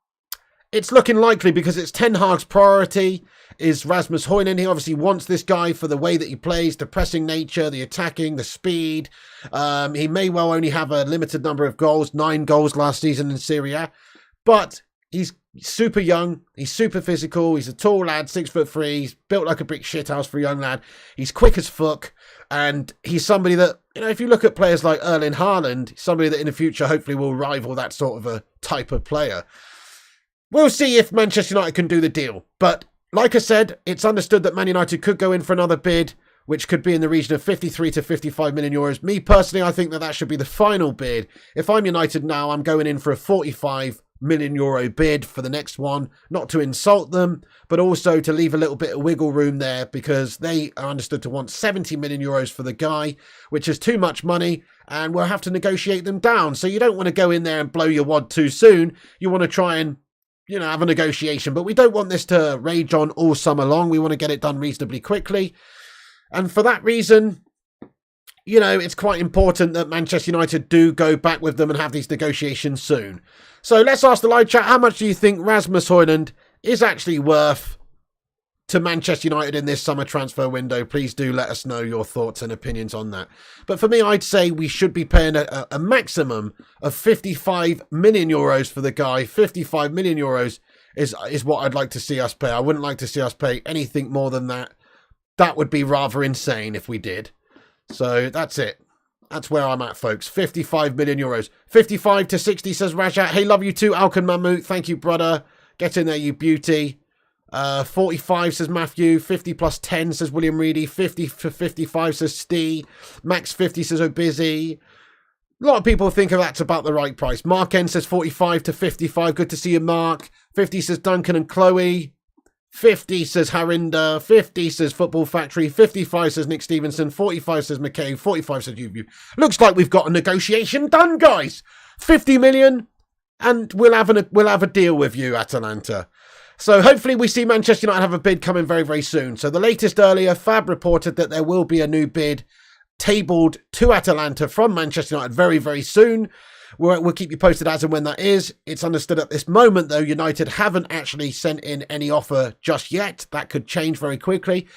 it's looking likely, because it's Ten Hag's priority is Rasmus Hojlund. He obviously wants this guy for the way that he plays, the pressing nature, the attacking, the speed. He may well only have a limited number of goals, 9 goals last season in Serie A, but he's super young, he's super physical, he's a tall lad, 6'3", he's built like a brick shithouse for a young lad, he's quick as fuck, and he's somebody that, you know, if you look at players like Erling Haaland, somebody that in the future hopefully will rival that sort of a type of player. We'll see if Manchester United can do the deal. But like I said, it's understood that Man United could go in for another bid, which could be in the region of 53 to 55 million euros. Me personally, I think that should be the final bid. If I'm United now, I'm going in for a 45 million euro bid for the next one. Not to insult them, but also to leave a little bit of wiggle room there, because they are understood to want 70 million euros for the guy, which is too much money, and we'll have to negotiate them down. So you don't want to go in there and blow your wad too soon. You want to try and, you know, have a negotiation, but we don't want this to rage on all summer long. We want to get it done reasonably quickly. And for that reason, you know, it's quite important that Manchester United do go back with them and have these negotiations soon. So let's ask the live chat, how much do you think Rasmus Hojlund is actually worth to Manchester United in this summer transfer window? Please do let us know your thoughts and opinions on that. But for me, I'd say we should be paying a maximum of 55 million euros for the guy. 55 million euros is what I'd like to see us pay. I wouldn't like to see us pay anything more than that. That would be rather insane if we did. So that's it. That's where I'm at, folks. 55 million euros. 55 to 60, says Rajat. Hey, love you too, Alkan Mahmood. Thank you, brother. Get in there, you beauty. 45, says Matthew. 50 plus 10, says William Reedy. 50 for 55, says Steve. Max 50, says O'Busy. A lot of people think that's about the right price. Mark N says 45 to 55. Good to see you, Mark. 50 says Duncan and Chloe. 50 says Harinder. 50 says Football Factory. 55 says Nick Stevenson. 45 says McKay. 45 says you. Looks like we've got a negotiation done, guys. 50 million, and we'll have a deal with you, Atalanta. So hopefully we see Manchester United have a bid coming very, very soon. So the latest earlier, Fab reported that there will be a new bid tabled to Atalanta from Manchester United very, very soon. We'll keep you posted as and when that is. It's understood at this moment, though, United haven't actually sent in any offer just yet. That could change very quickly.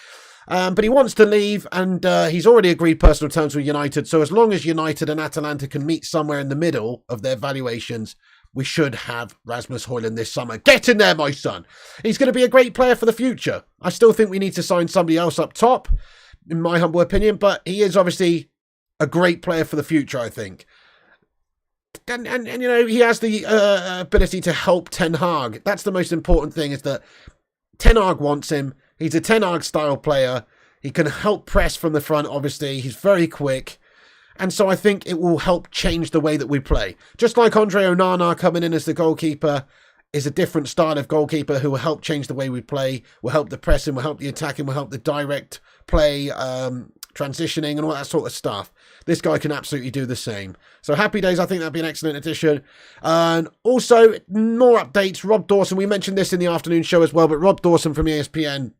But he wants to leave, and he's already agreed personal terms with United. So as long as United and Atalanta can meet somewhere in the middle of their valuations, we should have Rasmus Hojlund this summer. Get in there, my son. He's going to be a great player for the future. I still think we need to sign somebody else up top, in my humble opinion, but he is obviously a great player for the future, I think. And you know, he has the ability to help Ten Hag. That's the most important thing, is that Ten Hag wants him. He's a Ten Hag style player. He can help press from the front, obviously. He's very quick. And so I think it will help change the way that we play. Just like Andre Onana coming in as the goalkeeper is a different style of goalkeeper who will help change the way we play, will help the pressing, will help the attacking, will help the direct play, transitioning and all that sort of stuff. This guy can absolutely do the same. So happy days. I think that'd be an excellent addition. And also more updates. Rob Dawson, we mentioned this in the afternoon show as well, but Rob Dawson from ESPN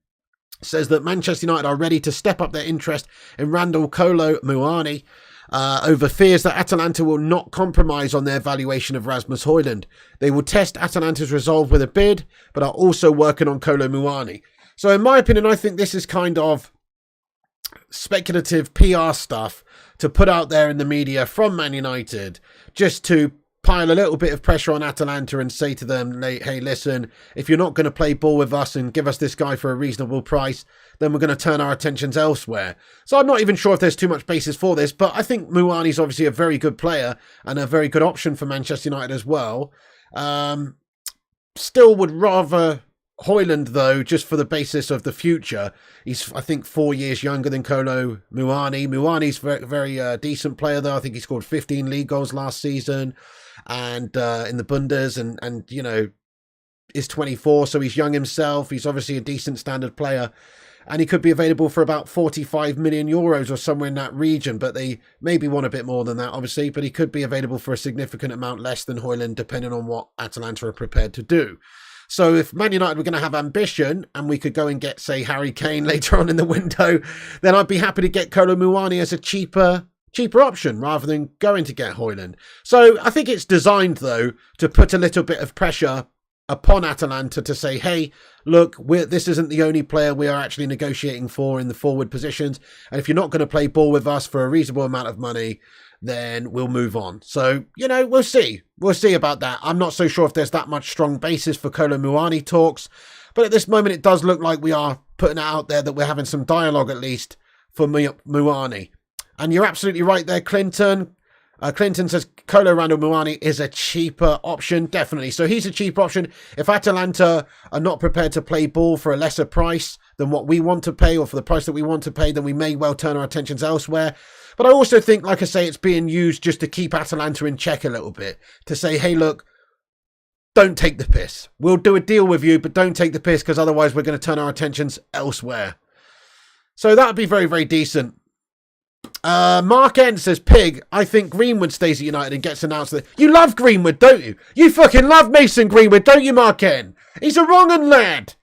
says that Manchester United are ready to step up their interest in Randall Kolo Muani over fears that Atalanta will not compromise on their valuation of Rasmus Hojlund. They will test Atalanta's resolve with a bid, but are also working on Kolo Muani. So in my opinion, I think this is kind of speculative PR stuff to put out there in the media from Man United, just to pile a little bit of pressure on Atalanta and say to them, hey, listen, if you're not going to play ball with us and give us this guy for a reasonable price, then we're going to turn our attentions elsewhere. So I'm not even sure if there's too much basis for this, but I think Muani's obviously a very good player and a very good option for Manchester United as well. still would rather Hojlund, though, just for the basis of the future. He's, I think, 4 years younger than Kolo Muani. Muani's very, very decent player, though. I think he scored 15 league goals last season and in the Bundes, and you know, is 24, so he's young himself. He's obviously a decent standard player. And he could be available for about 45 million euros or somewhere in that region. But they maybe want a bit more than that, obviously. But he could be available for a significant amount less than Hojlund, depending on what Atalanta are prepared to do. So if Man United were going to have ambition and we could go and get, say, Harry Kane later on in the window, then I'd be happy to get Kolo Muani as a cheaper option rather than going to get Hojlund. So I think it's designed, though, to put a little bit of pressure upon Atalanta to say, hey, look, this isn't the only player we are actually negotiating for in the forward positions. And if you're not going to play ball with us for a reasonable amount of money, then we'll move on. So, you know, we'll see. We'll see about that. I'm not so sure if there's that much strong basis for Kolo Muani talks. But at this moment, it does look like we are putting it out there that we're having some dialogue, at least, for Muani. And you're absolutely right there, Clinton. Clinton says Kolo Muani is a cheaper option. Definitely. So he's a cheap option. If Atalanta are not prepared to play ball for a lesser price than what we want to pay, or for the price that we want to pay, then we may well turn our attentions elsewhere. But I also think, like I say, it's being used just to keep Atalanta in check a little bit. To say, hey, look, don't take the piss. We'll do a deal with you, but don't take the piss, because otherwise we're going to turn our attentions elsewhere. So that would be very, very decent. Mark N says, Pig, I think Greenwood stays at United and gets announced. That you love Greenwood, don't you? You fucking love Mason Greenwood, don't you, Mark N? He's a wrong-un lad.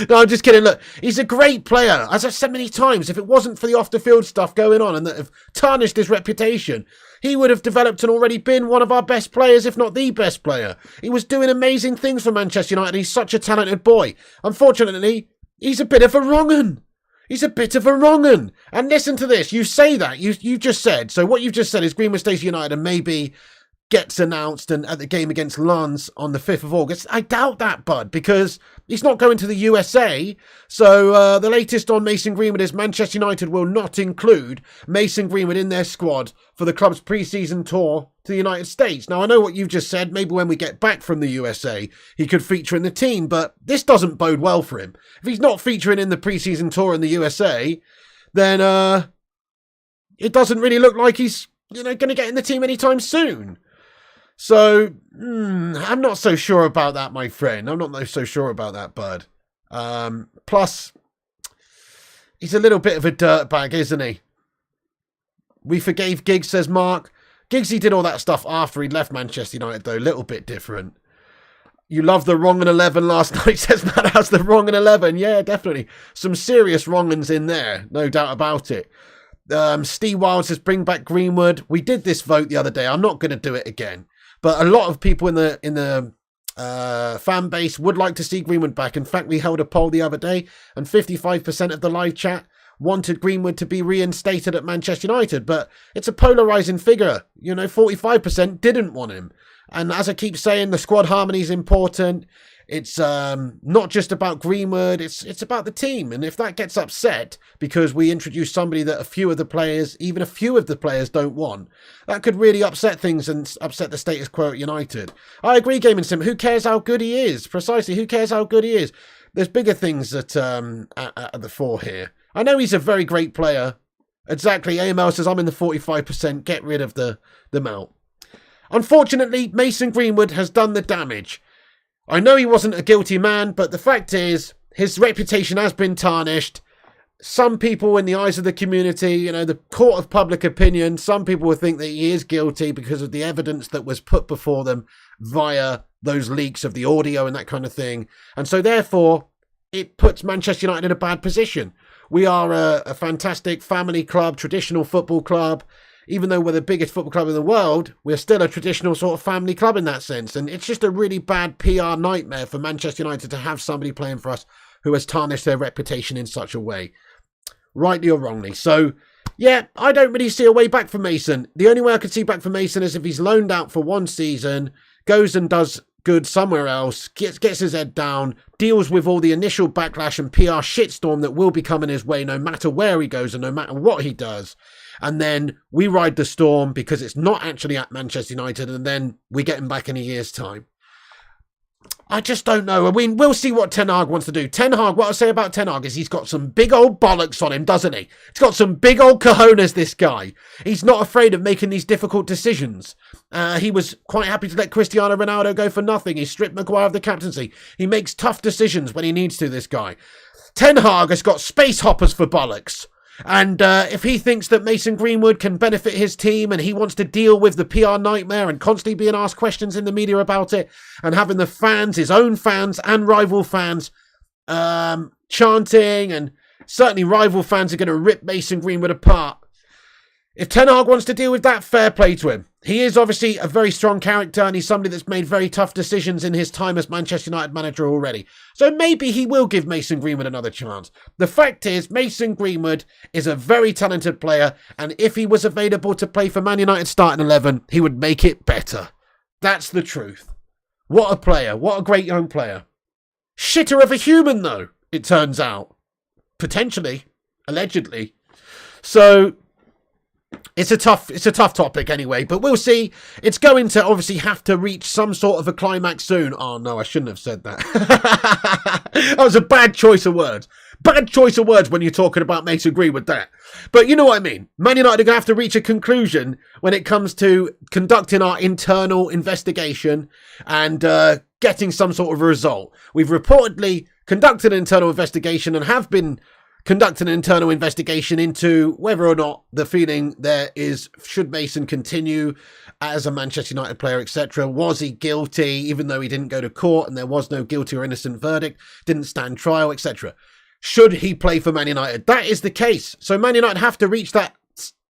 No, I'm just kidding. Look, he's a great player. As I've said many times, if it wasn't for the off-the-field stuff going on and that have tarnished his reputation, he would have developed and already been one of our best players, if not the best player. He was doing amazing things for Manchester United. He's such a talented boy. Unfortunately, he's a bit of a wrong-un. He's a bit of a wrong-un. And listen to this. You say that. You just said. So what you've just said is Greenwood stays at United and maybe gets announced and at the game against Lens on the 5th of August. I doubt that, bud, because he's not going to the USA. So the latest on Mason Greenwood is Manchester United will not include Mason Greenwood in their squad for the club's pre-season tour to the United States. Now, I know what you've just said. Maybe when we get back from the USA, he could feature in the team, but this doesn't bode well for him. If he's not featuring in the pre-season tour in the USA, then it doesn't really look like he's, you know, going to get in the team anytime soon. So, I'm not so sure about that, my friend. I'm not so sure about that, bud. Plus, he's a little bit of a dirtbag, isn't he? We forgave Giggs, says Mark. Giggsy did all that stuff after he'd left Manchester United, though. A little bit different. You love the wrong and 11 last night, says Matt. How's the wrong and 11? Yeah, definitely. Some serious wrong-uns in there. No doubt about it. Steve Wild says, bring back Greenwood. We did this vote the other day. I'm not going to do it again. But a lot of people in the fan base would like to see Greenwood back. In fact, we held a poll the other day, and 55% of the live chat wanted Greenwood to be reinstated at Manchester United. But it's a polarising figure. You know, 45% didn't want him. And as I keep saying, the squad harmony is important. It's not just about Greenwood, it's about the team. And if that gets upset because we introduce somebody that even a few of the players don't want, that could really upset things and upset the status quo at United. I agree, Gaming Sim. Who cares how good he is? Precisely, who cares how good he is? There's bigger things at the fore here. I know he's a very great player. Exactly, AML says, I'm in the 45%, get rid of the mount. Unfortunately, Mason Greenwood has done the damage. I know he wasn't a guilty man, but the fact is, his reputation has been tarnished. Some people, in the eyes of the community, you know, the court of public opinion, some people will think that he is guilty because of the evidence that was put before them via those leaks of the audio and that kind of thing. And so, therefore, it puts Manchester United in a bad position. We are a fantastic family club, traditional football club. Even though we're the biggest football club in the world, we're still a traditional sort of family club in that sense. And it's just a really bad PR nightmare for Manchester United to have somebody playing for us who has tarnished their reputation in such a way. Rightly or wrongly. So, yeah, I don't really see a way back for Mason. The only way I could see back for Mason is if he's loaned out for one season, goes and does good somewhere else, gets his head down, deals with all the initial backlash and PR shitstorm that will be coming his way no matter where he goes and no matter what he does. And then we ride the storm because it's not actually at Manchester United, and then we get him back in a year's time. I just don't know. I mean, we'll see what Ten Hag wants to do. Ten Hag, what I'll say about Ten Hag is he's got some big old bollocks on him, doesn't he? He's got some big old cojones, this guy. He's not afraid of making these difficult decisions. He was quite happy to let Cristiano Ronaldo go for nothing. He stripped Maguire of the captaincy. He makes tough decisions when he needs to, this guy. Ten Hag has got space hoppers for bollocks. And if he thinks that Mason Greenwood can benefit his team and he wants to deal with the PR nightmare and constantly being asked questions in the media about it and having the fans, his own fans and rival fans chanting, and certainly rival fans are going to rip Mason Greenwood apart. If Ten Hag wants to deal with that, fair play to him. He is obviously a very strong character and he's somebody that's made very tough decisions in his time as Manchester United manager already. So maybe he will give Mason Greenwood another chance. The fact is, Mason Greenwood is a very talented player, and if he was available to play for Man United starting 11, he would make it better. That's the truth. What a player. What a great young player. Shitter of a human, though, it turns out. Potentially. Allegedly. So it's a tough topic anyway, but we'll see. It's going to obviously have to reach some sort of a climax soon. Oh no, I shouldn't have said that. That was a bad choice of words. Bad choice of words when you're talking about Mason Greenwood there. But you know what I mean. Man United are going to have to reach a conclusion when it comes to conducting our internal investigation and getting some sort of a result. We've reportedly conducted an internal investigation and have been conducting an internal investigation into whether or not the feeling there is, should Mason continue as a Manchester United player, etc. Was he guilty, even though he didn't go to court and there was no guilty or innocent verdict, didn't stand trial, etc. Should he play for Man United? That is the case. So Man United have to reach that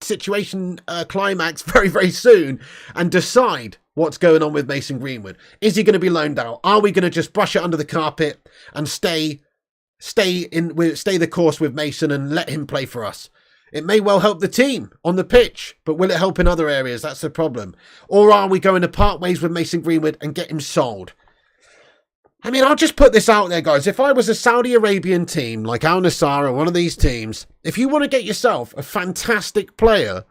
situation climax very, very soon and decide what's going on with Mason Greenwood. Is he going to be loaned out? Are we going to just brush it under the carpet and stay the course with Mason and let him play for us? It may well help the team on the pitch, but will it help in other areas? That's the problem. Or are we going to part ways with Mason Greenwood and get him sold? I mean, I'll just put this out there, guys. If I was a Saudi Arabian team like Al Nassr or one of these teams, if you want to get yourself a fantastic player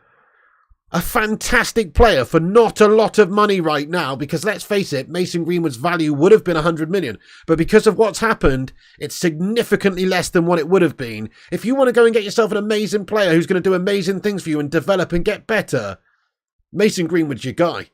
for not a lot of money right now, because let's face it, Mason Greenwood's value would have been 100 million. But because of what's happened, it's significantly less than what it would have been. If you want to go and get yourself an amazing player who's going to do amazing things for you and develop and get better, Mason Greenwood's your guy.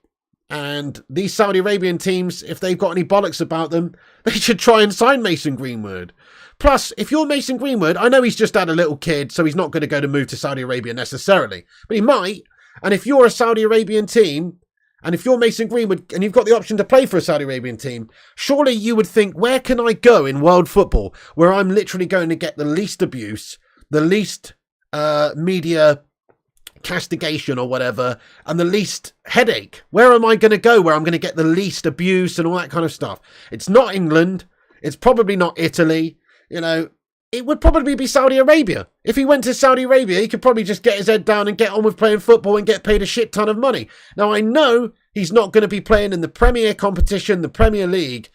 And these Saudi Arabian teams, if they've got any bollocks about them, they should try and sign Mason Greenwood. Plus, if you're Mason Greenwood, I know he's just had a little kid, so he's not going to go to move to Saudi Arabia necessarily. But he might. And if you're a Saudi Arabian team, and if you're Mason Greenwood and you've got the option to play for a Saudi Arabian team, surely you would think, where can I go in world football where I'm literally going to get the least abuse, the least media castigation or whatever, and the least headache? Where am I going to go where I'm going to get the least abuse and all that kind of stuff? It's not England. It's probably not Italy. You know, it would probably be Saudi Arabia. If he went to Saudi Arabia, he could probably just get his head down and get on with playing football and get paid a shit ton of money. Now, I know he's not going to be playing in the Premier competition, the Premier League,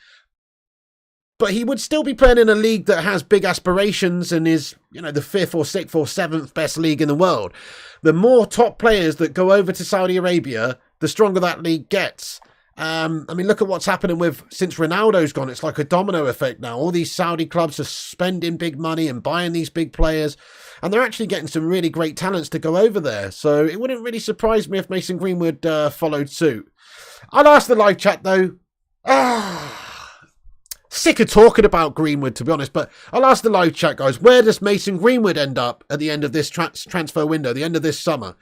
but he would still be playing in a league that has big aspirations and is, you know, the 5th or 6th or 7th best league in the world. The more top players that go over to Saudi Arabia, the stronger that league gets. I mean, look at what's happening since Ronaldo's gone. It's like a domino effect now. All these Saudi clubs are spending big money and buying these big players, and they're actually getting some really great talents to go over there. So it wouldn't really surprise me if Mason Greenwood followed suit. I'll ask the live chat, though. Sick of talking about Greenwood, to be honest, but I'll ask the live chat, guys. Where does Mason Greenwood end up at the end of this transfer window, the end of this summer?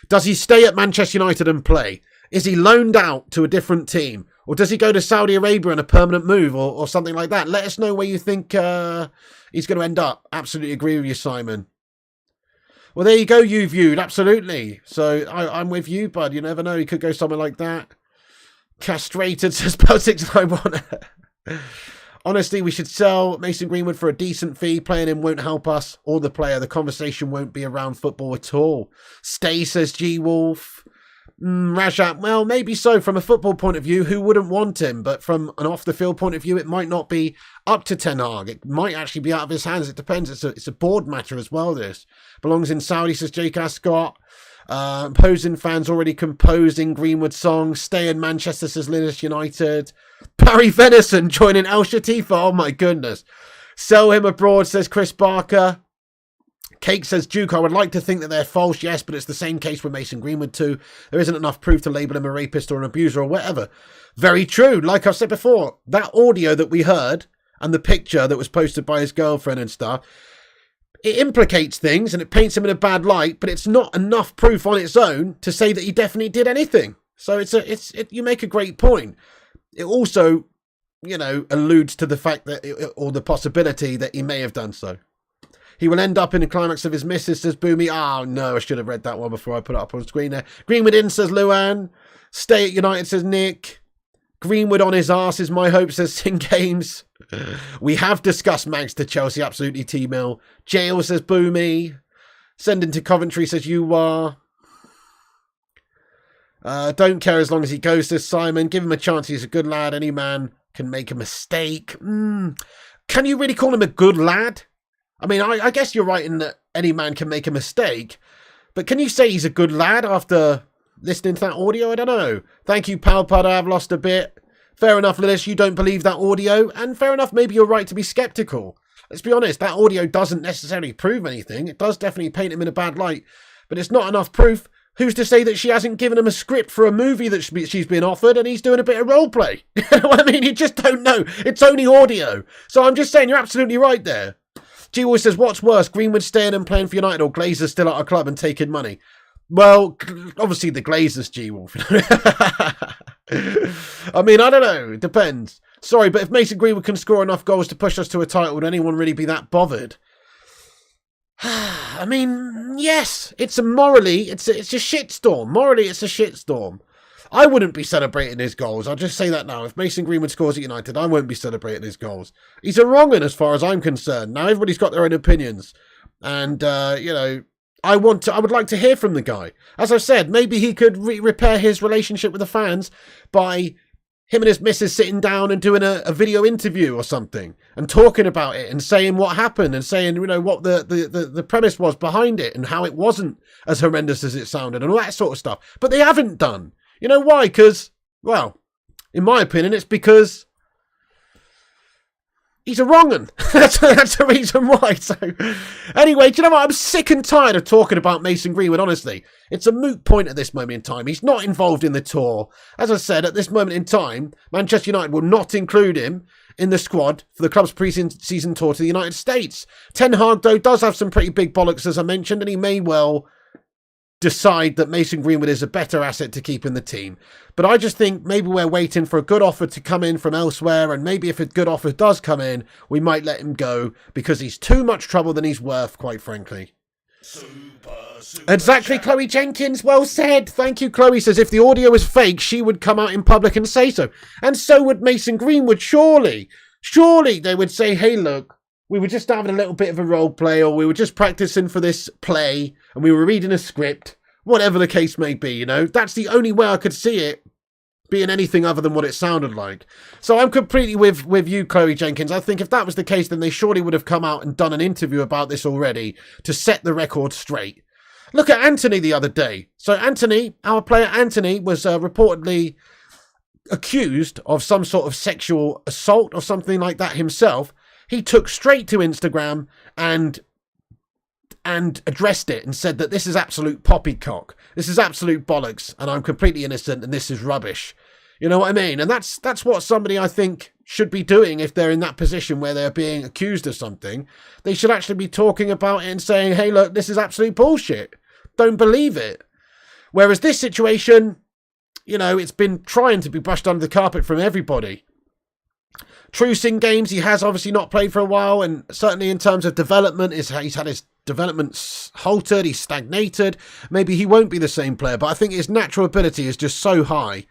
Does he stay at Manchester United and play? Is he loaned out to a different team? Or does he go to Saudi Arabia on a permanent move or something like that? Let us know where you think he's going to end up. Absolutely agree with you, Simon. Well, there you go, you viewed. Absolutely. So I'm with you, bud. You never know. He could go somewhere like that. Castrated, says Bell 691. Honestly, we should sell Mason Greenwood for a decent fee. Playing him won't help us or the player. The conversation won't be around football at all. Stay, says G Wolf. Rajat, well, maybe so. From a football point of view, who wouldn't want him? But from an off-the-field point of view, it might not be up to Ten Hag. It might actually be out of his hands. It depends. It's a board matter as well, this. Belongs in Saudi, says Jake Ascott. Opposing fans already composing Greenwood songs. Stay in Manchester, says Linus United. Barry Venison joining El Shatifa. Oh my goodness. Sell him abroad, says Chris Barker. Cake says, Duke, I would like to think that they're false, yes, but it's the same case with Mason Greenwood too. There isn't enough proof to label him a rapist or an abuser or whatever. Very true. Like I've said before, that audio that we heard and the picture that was posted by his girlfriend and stuff, it implicates things and it paints him in a bad light, but it's not enough proof on its own to say that he definitely did anything. So you make a great point. It also, alludes to the fact that, or the possibility that he may have done so. He will end up in the climax of his missus, says Boomy. Oh, no, I should have read that one before I put it up on screen there. Greenwood in, says Luan. Stay at United, says Nick. Greenwood on his arse is my hope, says Sin Games. We have discussed Mags to Chelsea, absolutely, T-Mill. Jail, says Boomy. Sending to Coventry, says you are. Don't care as long as he goes, says Simon. Give him a chance, he's a good lad. Any man can make a mistake. Can you really call him a good lad? I mean, I guess you're right in that any man can make a mistake, but can you say he's a good lad after listening to that audio? I don't know. Thank you, Pal Pud. I've lost a bit. Fair enough, Lillis, you don't believe that audio, and fair enough, maybe you're right to be sceptical. Let's be honest, that audio doesn't necessarily prove anything. It does definitely paint him in a bad light, but it's not enough proof. Who's to say that she hasn't given him a script for a movie that she's been offered and he's doing a bit of role play? You know what I mean? You just don't know. It's only audio. So I'm just saying, you're absolutely right there. G-Wolf says, what's worse, Greenwood staying and playing for United or Glazers still at our club and taking money? Well, obviously the Glazers, G-Wolf. I mean, I don't know. It depends. Sorry, but if Mason Greenwood can score enough goals to push us to a title, would anyone really be that bothered? I mean, yes. It's a shitstorm. Morally, it's a shitstorm. I wouldn't be celebrating his goals. I'll just say that now. If Mason Greenwood scores at United, I won't be celebrating his goals. He's a wrong 'un as far as I'm concerned. Now, everybody's got their own opinions. And, I would like to hear from the guy. As I said, maybe he could repair his relationship with the fans by him and his missus sitting down and doing a video interview or something and talking about it and saying what happened and saying, what the premise was behind it and how it wasn't as horrendous as it sounded and all that sort of stuff. But they haven't done. You know why? Because, well, in my opinion, it's because he's a wrong 'un. That's the reason why. So, anyway, do you know what? I'm sick and tired of talking about Mason Greenwood, honestly. It's a moot point at this moment in time. He's not involved in the tour. As I said, at this moment in time, Manchester United will not include him in the squad for the club's pre-season tour to the United States. Ten Hag, though, does have some pretty big bollocks, as I mentioned, and he may well decide that Mason Greenwood is a better asset to keep in the team. But I just think maybe we're waiting for a good offer to come in from elsewhere, and maybe if a good offer does come in, we might let him go because he's too much trouble than he's worth, quite frankly. Exactly, Chloe Jenkins, well said. Thank you. Chloe says if the audio was fake, she would come out in public and say so. And so would Mason Greenwood, surely. Surely they would say, hey, look, we were just having a little bit of a role play, or we were just practicing for this play and we were reading a script, whatever the case may be, That's the only way I could see it being anything other than what it sounded like. So I'm completely with you, Chloe Jenkins. I think if that was the case, then they surely would have come out and done an interview about this already to set the record straight. Look at Anthony the other day. So Anthony, our player Anthony, was reportedly accused of some sort of sexual assault or something like that himself. He took straight to Instagram and addressed it and said that this is absolute poppycock. This is absolute bollocks, and I'm completely innocent, and this is rubbish. You know what I mean? And that's what somebody, I think, should be doing if they're in that position where they're being accused of something. They should actually be talking about it and saying, hey, look, this is absolute bullshit. Don't believe it. Whereas this situation, it's been trying to be brushed under the carpet from everybody. Truce in games, he has obviously not played for a while, and certainly in terms of development, he's had his development halted, he's stagnated. Maybe he won't be the same player, but I think his natural ability is just so high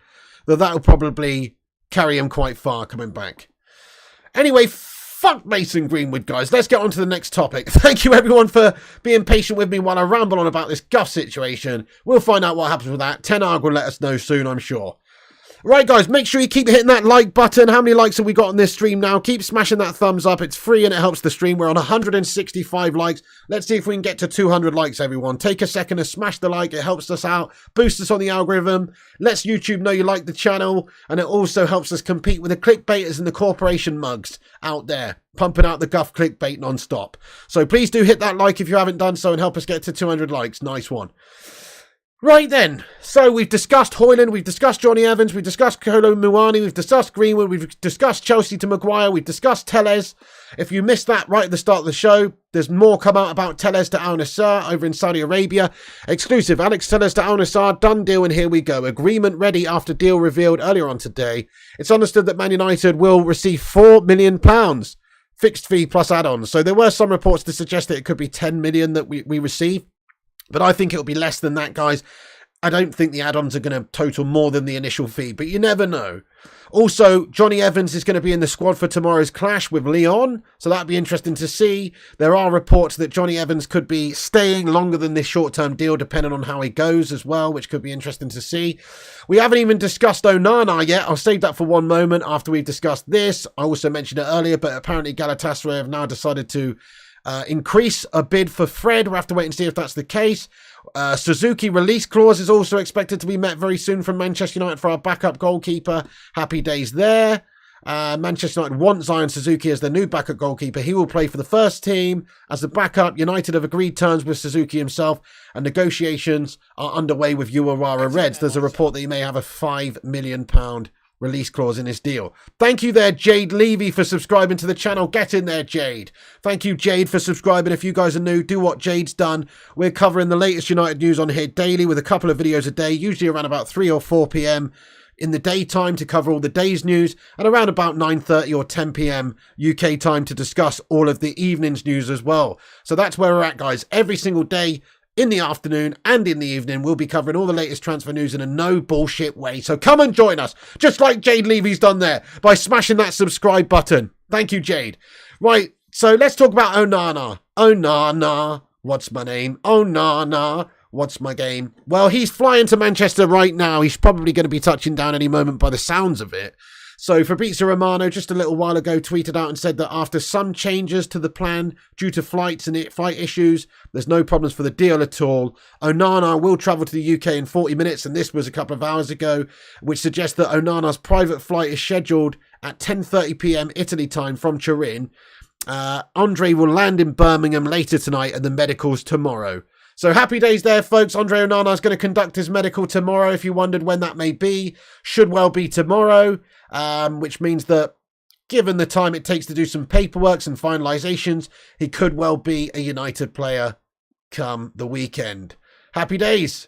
that will probably carry him quite far coming back. Anyway, fuck Mason Greenwood, guys. Let's get on to the next topic. Thank you, everyone, for being patient with me while I ramble on about this Guff situation. We'll find out what happens with that. Ten Hag will let us know soon, I'm sure. Right, guys, make sure you keep hitting that like button. How many likes have we got on this stream now? Keep smashing that thumbs up. It's free and it helps the stream. We're on 165 likes. Let's see if we can get to 200 likes, everyone. Take a second to smash the like. It helps us out, boosts us on the algorithm, lets YouTube know you like the channel, and it also helps us compete with the clickbaiters and the corporation mugs out there, pumping out the guff clickbait non-stop. So please do hit that like if you haven't done so and help us get to 200 likes. Nice one. Right then, so we've discussed Hojlund, we've discussed Jonny Evans, we've discussed Kolo Muani, we've discussed Greenwood, we've discussed Chelsea to Maguire, we've discussed Telles. If you missed that right at the start of the show, there's more come out about Telles to Al Nassr over in Saudi Arabia. Exclusive, Alex Telles to Al Nassr, done deal, and here we go. Agreement ready after deal revealed earlier on today. It's understood that Man United will receive £4 million. Fixed fee plus add-ons. So there were some reports to suggest that it could be 10 million that we receive. But I think it'll be less than that, guys. I don't think the add-ons are going to total more than the initial fee, but you never know. Also, Jonny Evans is going to be in the squad for tomorrow's clash with Lyon, so that'd be interesting to see. There are reports that Jonny Evans could be staying longer than this short-term deal, depending on how he goes as well, which could be interesting to see. We haven't even discussed Onana yet. I'll save that for one moment after we've discussed this. I also mentioned it earlier, but apparently Galatasaray have now decided to increase a bid for Fred. We'll have to wait and see if that's the case. Suzuki release clause is also expected to be met very soon from Manchester United for our backup goalkeeper. Happy days there. Manchester United want Zion Suzuki as their new backup goalkeeper. He will play for the first team as the backup. United have agreed terms with Suzuki himself, and negotiations are underway with Uwara Reds. There's a report that he may have a £5 million release clause in his deal. Thank you there, Jade Levy, for subscribing to the channel. Get in there, Jade. Thank you, Jade, for subscribing. If you guys are new, do what Jade's done. We're covering the latest United news on here daily with a couple of videos a day, usually around about 3 or 4 p.m. in the daytime to cover all the day's news, and around about 9:30 or 10 p.m. UK time to discuss all of the evening's news as well. So that's where we're at, guys. Every single day, in the afternoon and in the evening, we'll be covering all the latest transfer news in a no bullshit way. So come and join us, just like Jade Levy's done there, by smashing that subscribe button. Thank you, Jade. Right, so let's talk about Onana. Onana, what's my name? Onana, what's my game? Well, he's flying to Manchester right now. He's probably going to be touching down any moment by the sounds of it. So Fabrizio Romano just a little while ago tweeted out and said that after some changes to the plan due to flights and flight issues, there's no problems for the deal at all. Onana will travel to the UK in 40 minutes, and this was a couple of hours ago, which suggests that Onana's private flight is scheduled at 10:30 p.m. Italy time from Turin. Andre will land in Birmingham later tonight and the medicals tomorrow. So happy days there, folks. Andre Onana is going to conduct his medical tomorrow. If you wondered when that may be, should well be tomorrow, which means that given the time it takes to do some paperwork and finalisations, he could well be a United player come the weekend. Happy days.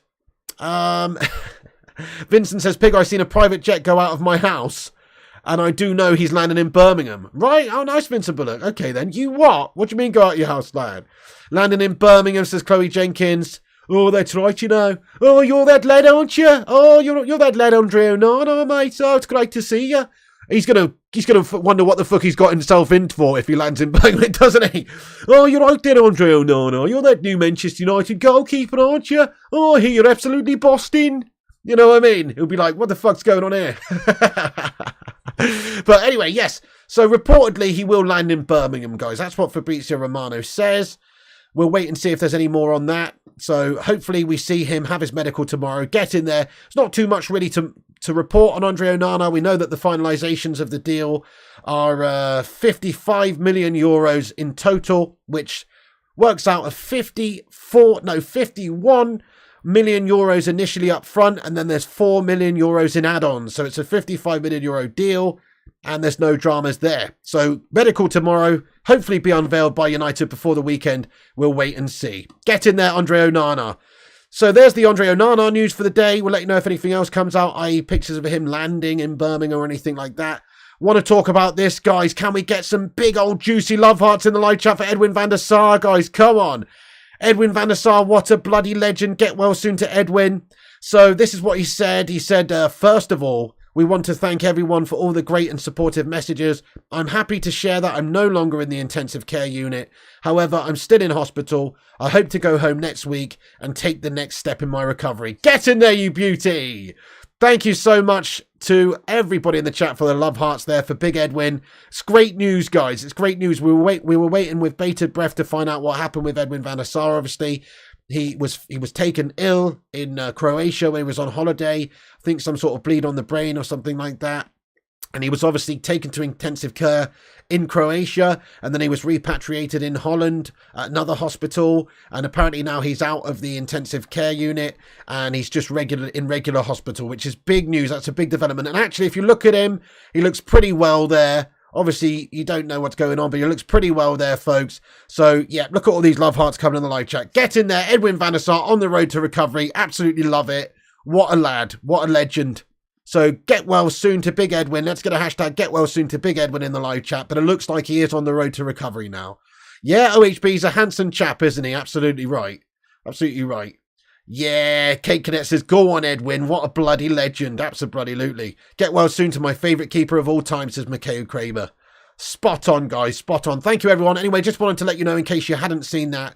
Vincent says, Pig, I've seen a private jet go out of my house, and I do know he's landing in Birmingham. Right? Oh, nice, Vincent Bullock. Okay, then. You what? What do you mean go out of your house, lad? Landing in Birmingham, says Chloe Jenkins. Oh, that's right, you know. Oh, you're that lad, aren't you? Oh, you're that lad, Andre Onana, mate. Oh, it's great to see you. He's gonna wonder what the fuck he's got himself in for if he lands in Birmingham, doesn't he? Oh, you're right there, Andre Onana. You're that new Manchester United goalkeeper, aren't you? Oh, here you're absolutely bossed in. You know what I mean? He'll be like, what the fuck's going on here? But anyway, yes. So reportedly, he will land in Birmingham, guys. That's what Fabrizio Romano says. We'll wait and see if there's any more on that. So hopefully we see him have his medical tomorrow. Get in there. It's not too much really to report on Andre Onana. We know that the finalisations of the deal are 55 million euros in total, which works out of 51 million euros initially up front, and then there's 4 million euros in add-ons. So it's a 55 million euro deal, and there's no dramas there. So medical tomorrow, hopefully be unveiled by United before the weekend. We'll wait and see. Get in there, Andre Onana. So there's the Andre Onana news for the day. We'll let you know if anything else comes out, i.e. pictures of him landing in Birmingham or anything like that. Want to talk about this, guys? Can we get some big old juicy love hearts in the live chat for Edwin van der Sar, guys? Come on. Edwin van der Sar, what a bloody legend. Get well soon to Edwin. So this is what he said. He said, first of all, we want to thank everyone for all the great and supportive messages. I'm happy to share that I'm no longer in the intensive care unit. However, I'm still in hospital. I hope to go home next week and take the next step in my recovery. Get in there, you beauty. Thank you so much to everybody in the chat for the love hearts there for Big Edwin. It's great news, guys. It's great news. We were waiting with bated breath to find out what happened with Edwin van der Sar. Obviously, he was taken ill in Croatia when he was on holiday. I think some sort of bleed on the brain or something like that. And he was obviously taken to intensive care in Croatia, and then he was repatriated in Holland at another hospital. And apparently now he's out of the intensive care unit and he's just in regular hospital, which is big news. That's a big development. And actually, if you look at him, he looks pretty well there. Obviously, you don't know what's going on, but he looks pretty well there, folks. So, yeah, look at all these love hearts coming in the live chat. Get in there. Edwin van der Sar on the road to recovery. Absolutely love it. What a lad. What a legend. So get well soon to Big Edwin. Let's get a hashtag get well soon to Big Edwin in the live chat. But it looks like he is on the road to recovery now. Yeah, OHB's a handsome chap, isn't he? Absolutely right. Absolutely right. Yeah, Kate Cadet says, go on, Edwin. What a bloody legend. Absolutely. Get well soon to my favourite keeper of all time, says Mikhail Kramer. Spot on, guys. Spot on. Thank you, everyone. Anyway, just wanted to let you know in case you hadn't seen that.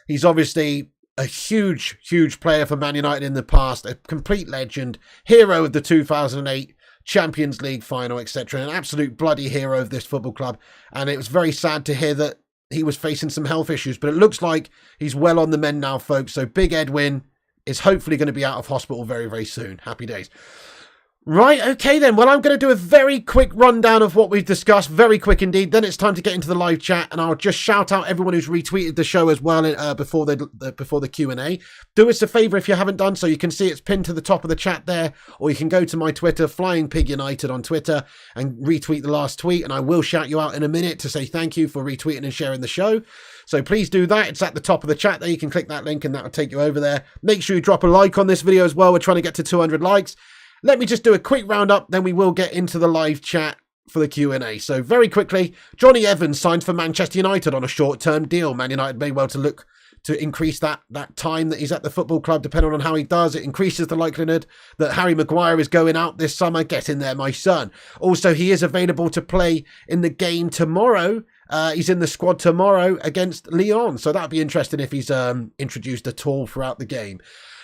He's obviously a huge player for Man United in the past, a complete legend, hero of the 2008 Champions League final, etc. An absolute bloody hero of this football club. And it was very sad to hear that he was facing some health issues, but it looks like he's well on the mend now, folks. So Big Edwin is hopefully going to be out of hospital very soon. Happy days. Right, okay then. Well, I'm going to do a very quick rundown of what we've discussed. Very quick indeed. Then it's time to get into the live chat, and I'll just shout out everyone who's retweeted the show as well before the Q&A. Do us a favour if you haven't done so. You can see it's pinned to the top of the chat there, or you can go to my Twitter, Flying Pig United on Twitter, and retweet the last tweet, and I will shout you out in a minute to say thank you for retweeting and sharing the show. So please do that. It's at the top of the chat there. You can click that link and that will take you over there. Make sure you drop a like on this video as well. We're trying to get to 200 likes. Let me just do a quick roundup, then we will get into the live chat for the Q&A. So very quickly, Jonny Evans signed for Manchester United on a short-term deal. Man United may well to look to increase that time that he's at the football club, depending on how he does. It increases the likelihood that Harry Maguire is going out this summer. Get in there, my son. Also, he is available to play in the game tomorrow. He's in the squad tomorrow against Lyon. So that'll be interesting if he's introduced at all throughout the game.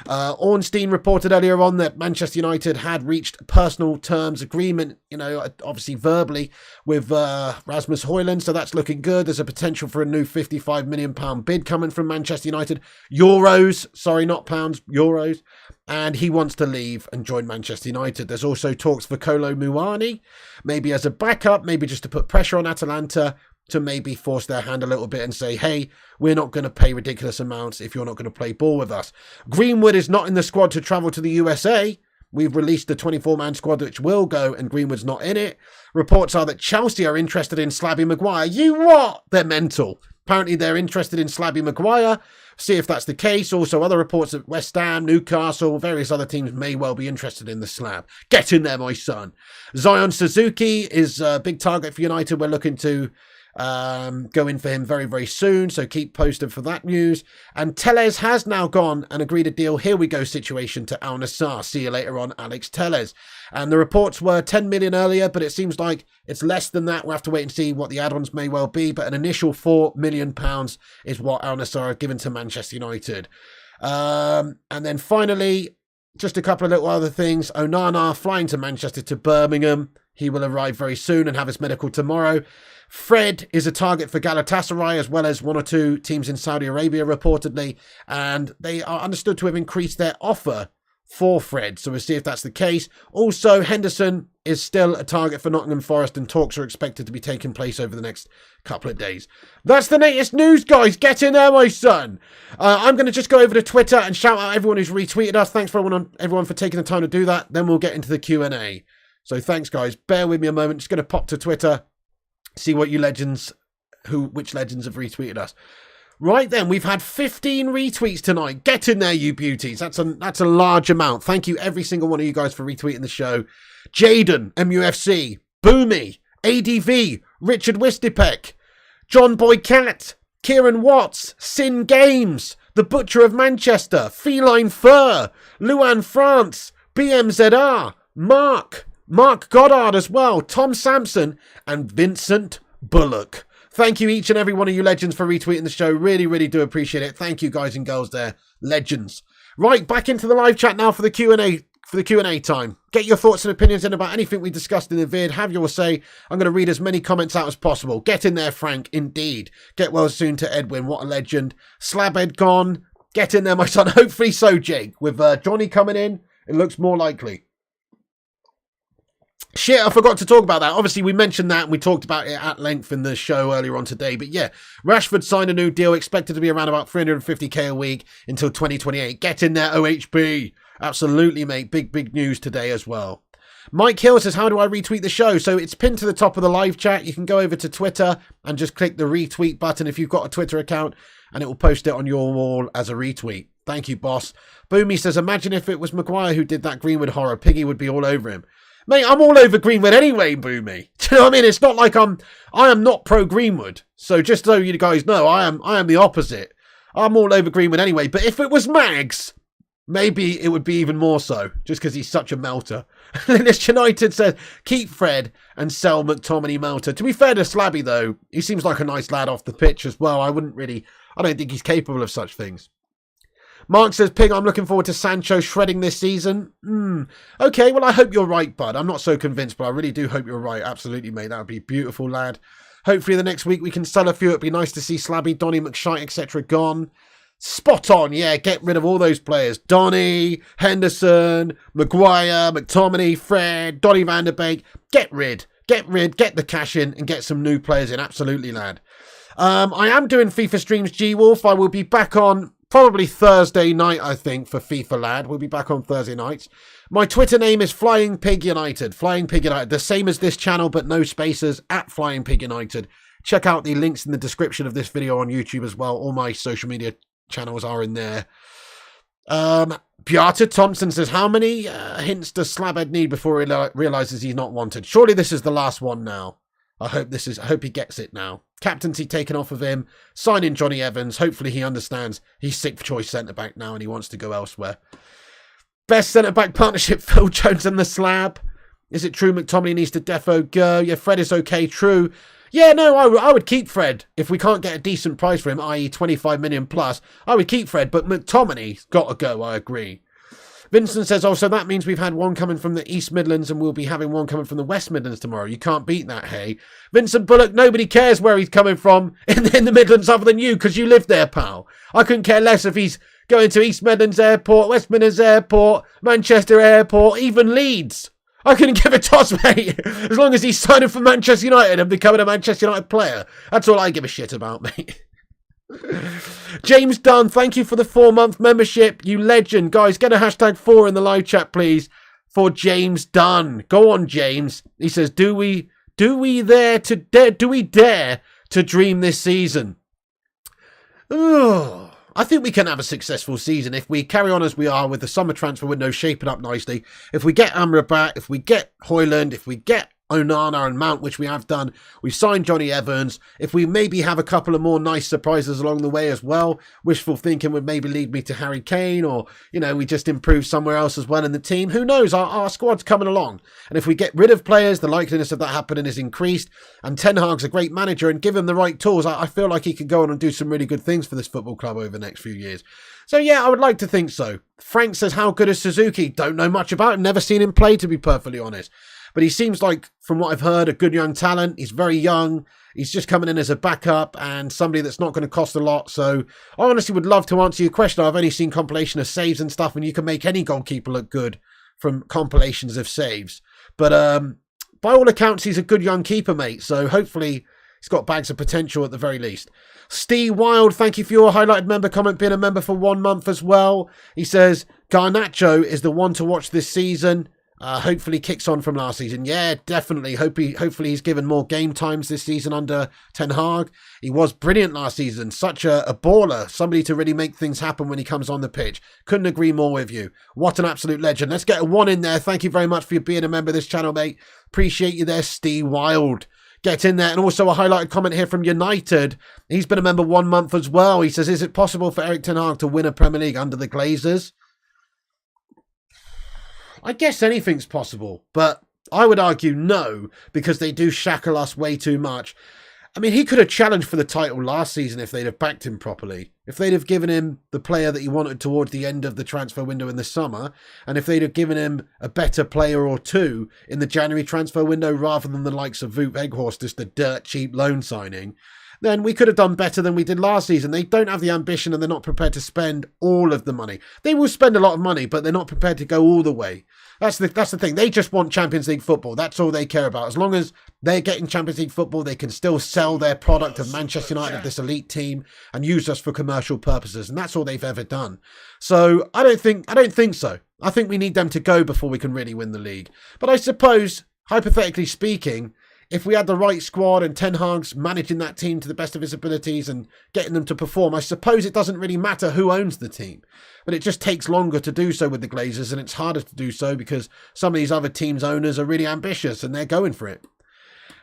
Ornstein reported earlier on that Manchester United had reached personal terms agreement, obviously verbally, with Rasmus Hojlund. So that's looking good. There's a potential for a new £55 million bid coming from Manchester United. Euros. Sorry, not pounds. Euros. And he wants to leave and join Manchester United. There's also talks for Kolo Muani, maybe as a backup, maybe just to put pressure on Atalanta to maybe force their hand a little bit and say, hey, we're not going to pay ridiculous amounts if you're not going to play ball with us. Greenwood is not in the squad to travel to the USA. We've released the 24-man squad which will go, and Greenwood's not in it. Reports are that Chelsea are interested in Slabby Maguire. You what? They're mental. Apparently they're interested in Slabby Maguire. See if that's the case. Also, other reports that West Ham, Newcastle, various other teams may well be interested in the slab. Get in there, my son. Zion Suzuki is a big target for United. We're looking to go in for him very soon, so keep posted for that news. And Telles has now gone and agreed a deal. Here we go situation to Al Nassr. See you later on, Alex Telles. And the reports were 10 million earlier, but it seems like it's less than that. We'll have to wait and see what the add-ons may well be, but an initial £4 million is what Al Nassr have given to Manchester United. And then finally, just a couple of little other things. Onana flying to Manchester to Birmingham. He will arrive very soon and have his medical tomorrow. Fred is a target for Galatasaray, as well as one or two teams in Saudi Arabia, reportedly. And they are understood to have increased their offer for Fred. So we'll see if that's the case. Also, Henderson is still a target for Nottingham Forest, and talks are expected to be taking place over the next couple of days. That's the latest news, guys. Get in there, my son. I'm going to just go over to Twitter and shout out everyone who's retweeted us. Thanks for everyone for taking the time to do that. Then we'll get into the Q&A. So thanks, guys. Bear with me a moment. Just going to pop to Twitter, see what which legends have retweeted us. Right then, we've had 15 retweets tonight. Get in there, you beauties. That's a large amount. Thank you, every single one of you guys, for retweeting the show. Jaden, MUFC, Boomy, ADV, Richard Wistipek, John Boy Cat, Kieran Watts, Sin Games, The Butcher of Manchester, Feline Fur, Luan France, BMZR, Mark Goddard as well, Tom Sampson, and Vincent Bullock. Thank you, each and every one of you legends, for retweeting the show. Really do appreciate it. Thank you, guys and girls there. Legends. Right, back into the live chat now for the Q&A. for the Q&A time. Get your thoughts and opinions in about anything we discussed in the vid. Have your say. I'm going to read as many comments out as possible. Get in there, Frank. Indeed. Get well soon to Edwin. What a legend. Slabhead gone. Get in there, my son. Hopefully so, Jake. With Jonny coming in, it looks more likely. Shit, I forgot to talk about that. Obviously, we mentioned that and we talked about it at length in the show earlier on today. But yeah, Rashford signed a new deal, expected to be around about 350k a week until 2028. Get in there, OHB. Absolutely, mate. Big news today as well. Mike Hill says, how do I retweet the show? So it's pinned to the top of the live chat. You can go over to Twitter and just click the retweet button if you've got a Twitter account, and it will post it on your wall as a retweet. Thank you, boss. Boomy says, imagine if it was Maguire who did that Greenwood horror. Piggy would be all over him. Mate, I'm all over Greenwood anyway, Boomy. Do you know what I mean? It's not like I am not pro Greenwood. So just so you guys know, I am the opposite. I'm all over Greenwood anyway. But if it was Mags, maybe it would be even more so, just because he's such a melter. Linus United says, keep Fred and sell McTominay melter. To be fair to Slabby, though, he seems like a nice lad off the pitch as well. I don't think he's capable of such things. Mark says, Pig, I'm looking forward to Sancho shredding this season. Okay, well, I hope you're right, bud. I'm not so convinced, but I really do hope you're right. Absolutely, mate. That would be beautiful, lad. Hopefully the next week we can sell a few. It'd be nice to see Slabby, Donny, McShite, etc. gone. Spot on, yeah. Get rid of all those players. Donny, Henderson, Maguire, McTominay, Fred, Donny van der Beek. Get rid, get the cash in and get some new players in. Absolutely, lad. I am doing FIFA streams, G-Wolf. I will be back on probably Thursday night, I think, for FIFA, lad. We'll be back on Thursday nights. My Twitter name is Flying Pig United. Flying Pig United. The same as this channel, but no spaces, at Flying Pig United. Check out the links in the description of this video on YouTube as well. All my social media channels are in there. Beata Thompson says, how many hints does Slabhead need before he realizes he's not wanted? Surely this is the last one now. I hope he gets it now. Captaincy taken off of him. Signing Jonny Evans. Hopefully he understands he's sixth choice centre-back now and he wants to go elsewhere. Best centre-back partnership, Phil Jones and the Slab. Is it true McTominay needs to defo go? Yeah, Fred is okay. True. Yeah, no, I would keep Fred. If we can't get a decent price for him, i.e. 25 million plus, I would keep Fred. But McTominay's got to go, I agree. Vincent says, oh, so that means we've had one coming from the East Midlands and we'll be having one coming from the West Midlands tomorrow. You can't beat that, hey? Vincent Bullock, nobody cares where he's coming from in the Midlands other than you because you live there, pal. I couldn't care less if he's going to East Midlands Airport, West Midlands Airport, Manchester Airport, even Leeds. I couldn't give a toss, mate. As long as he's signing for Manchester United and becoming a Manchester United player. That's all I give a shit about, mate. James Dunn, thank you for the 4-month membership. You legend. Guys, get a hashtag 4 in the live chat, please, for James Dunn. Go on, James. He says, do we dare to dream this season? Ugh. I think we can have a successful season if we carry on as we are with the summer transfer window shaping up nicely. If we get Amrabat, if we get Hojlund, if we get Onana and Mount, which we have done. We've signed Jonny Evans. If we maybe have a couple of more nice surprises along the way as well, wishful thinking would maybe lead me to Harry Kane, or, you know, we just improve somewhere else as well in the team. Who knows? Our squad's coming along. And if we get rid of players, the likeliness of that happening is increased. And Ten Hag's a great manager, and give him the right tools, I feel like he could go on and do some really good things for this football club over the next few years. So yeah, I would like to think so. Frank says, how good is Suzuki? Don't know much about him. Never seen him play, to be perfectly honest. But he seems like, from what I've heard, a good young talent. He's very young. He's just coming in as a backup and somebody that's not going to cost a lot. So I honestly would love to answer your question. I've only seen compilation of saves and stuff, and you can make any goalkeeper look good from compilations of saves. But by all accounts, he's a good young keeper, mate. So hopefully he's got bags of potential at the very least. Steve Wild, thank you for your highlighted member comment, being a member for 1 month as well. He says, Garnacho is the one to watch this season. Hopefully kicks on from last season. Yeah, definitely. Hopefully he's given more game times this season under Ten Hag. He was brilliant last season. Such a baller. Somebody to really make things happen when he comes on the pitch. Couldn't agree more with you. What an absolute legend. Let's get a 1 in there. Thank you very much for being a member of this channel, mate. Appreciate you there, Steve Wild. Get in there. And also a highlighted comment here from United. He's been a member 1 month as well. He says, is it possible for Erik Ten Hag to win a Premier League under the Glazers? I guess anything's possible, but I would argue no, because they do shackle us way too much. I mean, he could have challenged for the title last season if they'd have backed him properly. If they'd have given him the player that he wanted towards the end of the transfer window in the summer, and if they'd have given him a better player or two in the January transfer window rather than the likes of Wout Weghorst, just a dirt cheap loan signing, then we could have done better than we did last season. They don't have the ambition and they're not prepared to spend all of the money. They will spend a lot of money, but they're not prepared to go all the way. That's the thing. They just want Champions League football. That's all they care about. As long as they're getting Champions League football, they can still sell their product of Manchester United, this elite team, and use us for commercial purposes. And that's all they've ever done. So I don't think so. I think we need them to go before we can really win the league. But I suppose, hypothetically speaking, if we had the right squad and Ten Hag's managing that team to the best of his abilities and getting them to perform, I suppose it doesn't really matter who owns the team. But it just takes longer to do so with the Glazers, and it's harder to do so because some of these other teams' owners are really ambitious and they're going for it.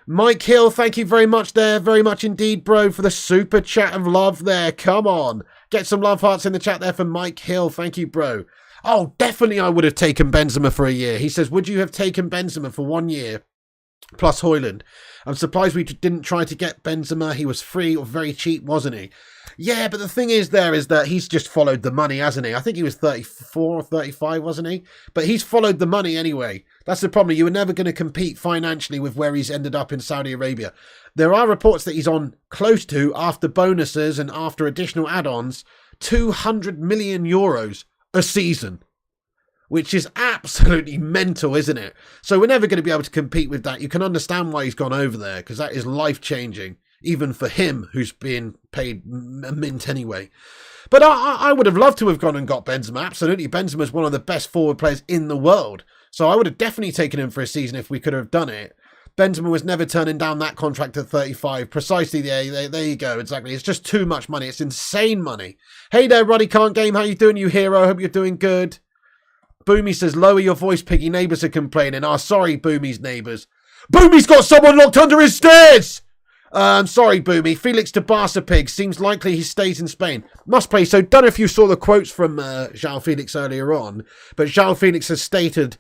Mike Hill, thank you very much there. Very much indeed, bro, for the super chat of love there. Come on. Get some love hearts in the chat there for Mike Hill. Thank you, bro. Oh, definitely I would have taken Benzema for a year. He says, would you have taken Benzema for 1 year? Plus Hojlund. I'm surprised we didn't try to get Benzema. He was free or very cheap, wasn't he? Yeah, but the thing is that he's just followed the money, hasn't he? I think he was 34 or 35, wasn't he? But he's followed the money anyway. That's the problem. You were never going to compete financially with where he's ended up in Saudi Arabia. There are reports that he's on close to, after bonuses and after additional add-ons, 200 million euros a season. Which is absolutely mental, isn't it? So we're never going to be able to compete with that. You can understand why he's gone over there, because that is life-changing, even for him, who's being paid a mint anyway. But I would have loved to have gone and got Benzema. Absolutely, Benzema's one of the best forward players in the world. So I would have definitely taken him for a season if we could have done it. Benzema was never turning down that contract at 35. Precisely, there you go, exactly. It's just too much money. It's insane money. Hey there, Roddy Can't Game. How you doing, you hero? Hope you're doing good. Boomy says, lower your voice, Piggy. Neighbours are complaining. Sorry, Boomy's neighbours. Boomy's got someone locked under his stairs! Sorry, Boomy. Felix to Barca Pig. Seems likely he stays in Spain. Must play. So, don't know if you saw the quotes from João Felix earlier on, but João Felix has stated,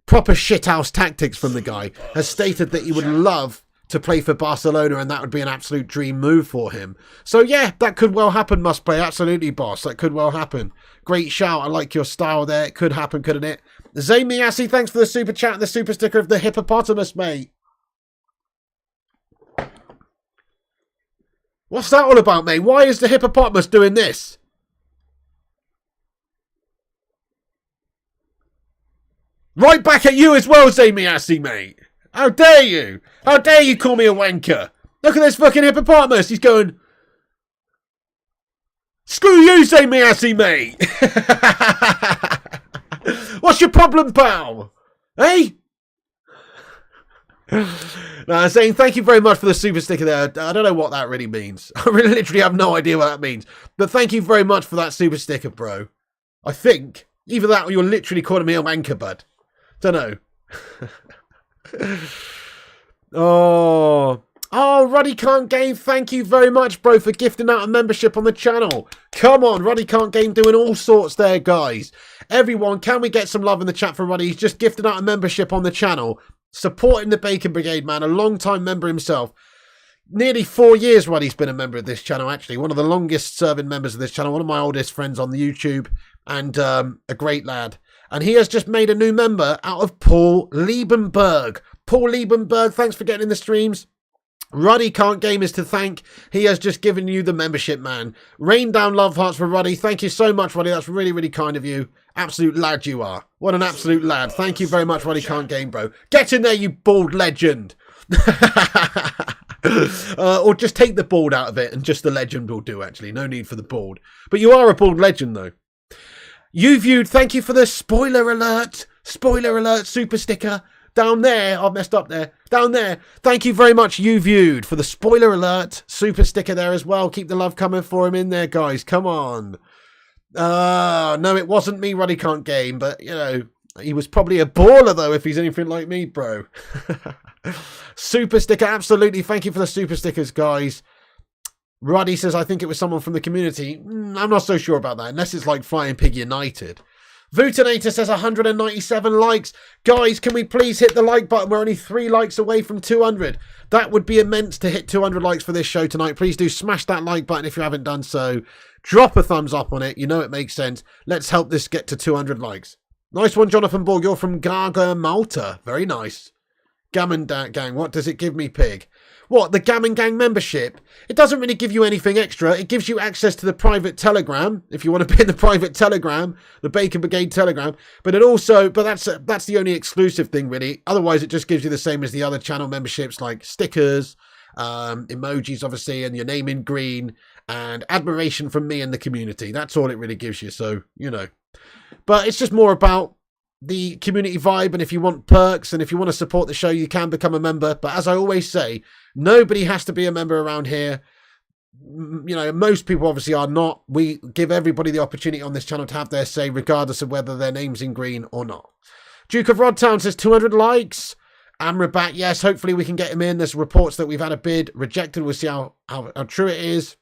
proper shithouse tactics from the guy, has stated that he would love to play for Barcelona and that would be an absolute dream move for him. So yeah, that could well happen, Must Play. Absolutely, boss. That could well happen. Great shout. I like your style there. It could happen, couldn't it? Zayn Miyasi, thanks for the super chat and the super sticker of the hippopotamus, mate. What's that all about, mate? Why is the hippopotamus doing this? Right back at you as well, Zayn Miyasi, mate. How dare you? How dare you call me a wanker? Look at this fucking hippopotamus. He's going, screw you, Zayn Miyasi, mate. What's your problem, pal? Hey? Saying thank you very much for the super sticker there. I don't know what that really means. I really literally have no idea what that means. But thank you very much for that super sticker, bro. I think either that or you're literally calling me a wanker, bud. Don't know. Oh, Roddy Can't Game, thank you very much, bro, for gifting out a membership on the channel. Come on, Roddy Can't Game doing all sorts there, guys. Everyone, can we get some love in the chat for Roddy? He's just gifted out a membership on the channel, supporting the Bacon Brigade, man, a long-time member himself. Nearly 4 years Roddy's been a member of this channel, actually. One of the longest-serving members of this channel, one of my oldest friends on the YouTube, and a great lad. And he has just made a new member out of Paul Liebenberg. Paul Liebenberg, thanks for getting in the streams. Roddy Can't Game is to thank. He has just given you the membership, man. Rain down love hearts for Roddy. Thank you so much, Roddy. That's really, really kind of you. Absolute lad you are. What an absolute lad. Thank you very much, Roddy Can't Game, bro. Get in there, you bald legend. Or just take the bald out of it and just the legend will do, actually. No need for the bald. But you are a bald legend, though. You viewed, thank you for the spoiler alert super sticker down there. I've messed up there. Down there. Thank you very much, you viewed, for the spoiler alert super sticker there as well. Keep the love coming for him in there, guys. Come on. No, it wasn't me, Roddy Can't Game, but, you know, he was probably a baller, though, if he's anything like me, bro. Super sticker, absolutely. Thank you for the super stickers, guys. Roddy says, I think it was someone from the community. I'm not so sure about that, unless it's like Flying Pig United. Vutinator says 197 likes. Guys, can we please hit the like button? We're only 3 likes away from 200. That would be immense to hit 200 likes for this show tonight. Please do smash that like button if you haven't done so. Drop a thumbs up on it. You know it makes sense. Let's help this get to 200 likes. Nice one, Jonathan Borg. You're from Gaga, Malta. Very nice. Gammon Gang. What does it give me, pig? What, the Gammon Gang membership? It doesn't really give you anything extra. It gives you access to the private Telegram, if you want to be in the private Telegram, the Bacon Brigade Telegram. But that's the only exclusive thing, really. Otherwise, it just gives you the same as the other channel memberships, like stickers, emojis, obviously, and your name in green, and admiration from me and the community. That's all it really gives you, so, you know. But it's just more about the community vibe, and if you want perks and if you want to support the show, you can become a member. But as I always say, nobody has to be a member around here. You know, most people obviously are not. We give everybody the opportunity on this channel to have their say, regardless of whether their name's in green or not. Duke of Rodtown says 200 likes. Amrabat, yes, hopefully we can get him in. There's reports that we've had a bid rejected. We'll see how true it is.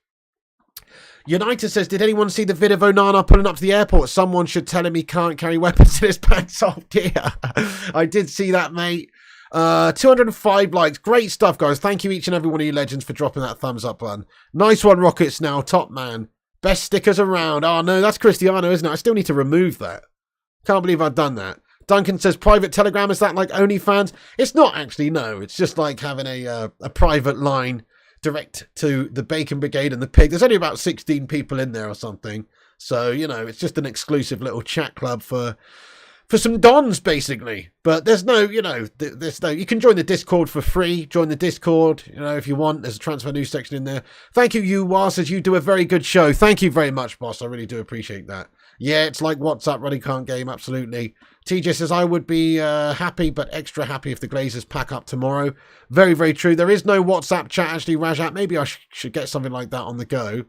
United says, did anyone see the vid of Onana pulling up to the airport? Someone should tell him he can't carry weapons in his pants off gear. I did see that, mate. 205 likes. Great stuff, guys. Thank you, each and every one of you legends, for dropping that thumbs up button. Nice one, Rockets now. Top man. Best stickers around. Oh, no, that's Cristiano, isn't it? I still need to remove that. Can't believe I've done that. Duncan says, private Telegram, is that like OnlyFans? It's not actually, no. It's just like having a private line direct to the Bacon Brigade and the Pig. There's only about 16 people in there or something. So, you know, it's just an exclusive little chat club for some dons, basically. But there's no, you know, you can join the Discord for free. Join the Discord, you know, if you want. There's a transfer news section in there. Thank you, you says you do a very good show. Thank you very much, boss. I really do appreciate that. Yeah, it's like WhatsApp Ruddy Can't Game, absolutely. TJ says, I would be happy, but extra happy if the Glazers pack up tomorrow. Very, very true. There is no WhatsApp chat, actually, Rajat. Maybe I should get something like that on the go.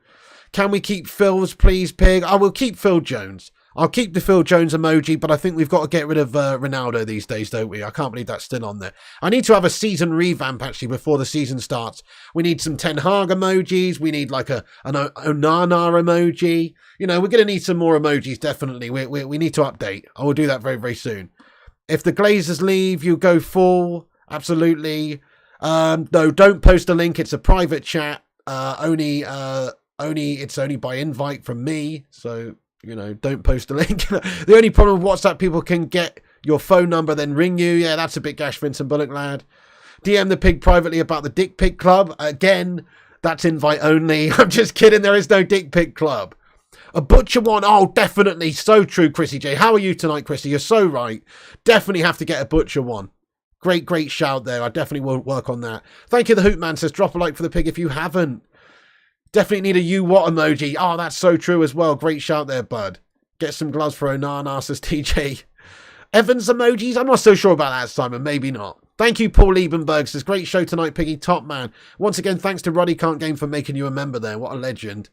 Can we keep Phil's, please, Pig? I will keep Phil Jones. I'll keep the Phil Jones emoji, but I think we've got to get rid of Ronaldo these days, don't we? I can't believe that's still on there. I need to have a season revamp, actually, before the season starts. We need some Ten Hag emojis. We need like an Onana emoji. You know, we're going to need some more emojis, definitely. We need to update. I will do that very, very soon. If the Glazers leave, you go full. Absolutely. No, don't post a link. It's a private chat. It's only by invite from me. So, you know, don't post a link. The only problem with WhatsApp, people can get your phone number, then ring you. Yeah, that's a bit gash, Vincent Bullock, lad. DM the Pig privately about the Dick Pic Club. Again, that's invite only. I'm just kidding. There is no Dick Pic Club. A butcher one. Oh, definitely. So true, Chrissy J. How are you tonight, Chrissy? You're so right. Definitely have to get a butcher one. Great shout there. I definitely will work on that. Thank you, the Hoot Man says, drop a like for the Pig if you haven't. Definitely need a you what emoji. Oh, that's so true as well. Great shout there, bud. Get some gloves for Onana, says TJ. Evans emojis? I'm not so sure about that, Simon. Maybe not. Thank you, Paul Liebenberg says, great show tonight, Piggy. Top man. Once again, thanks to Ruddy Can't Game for making you a member there. What a legend.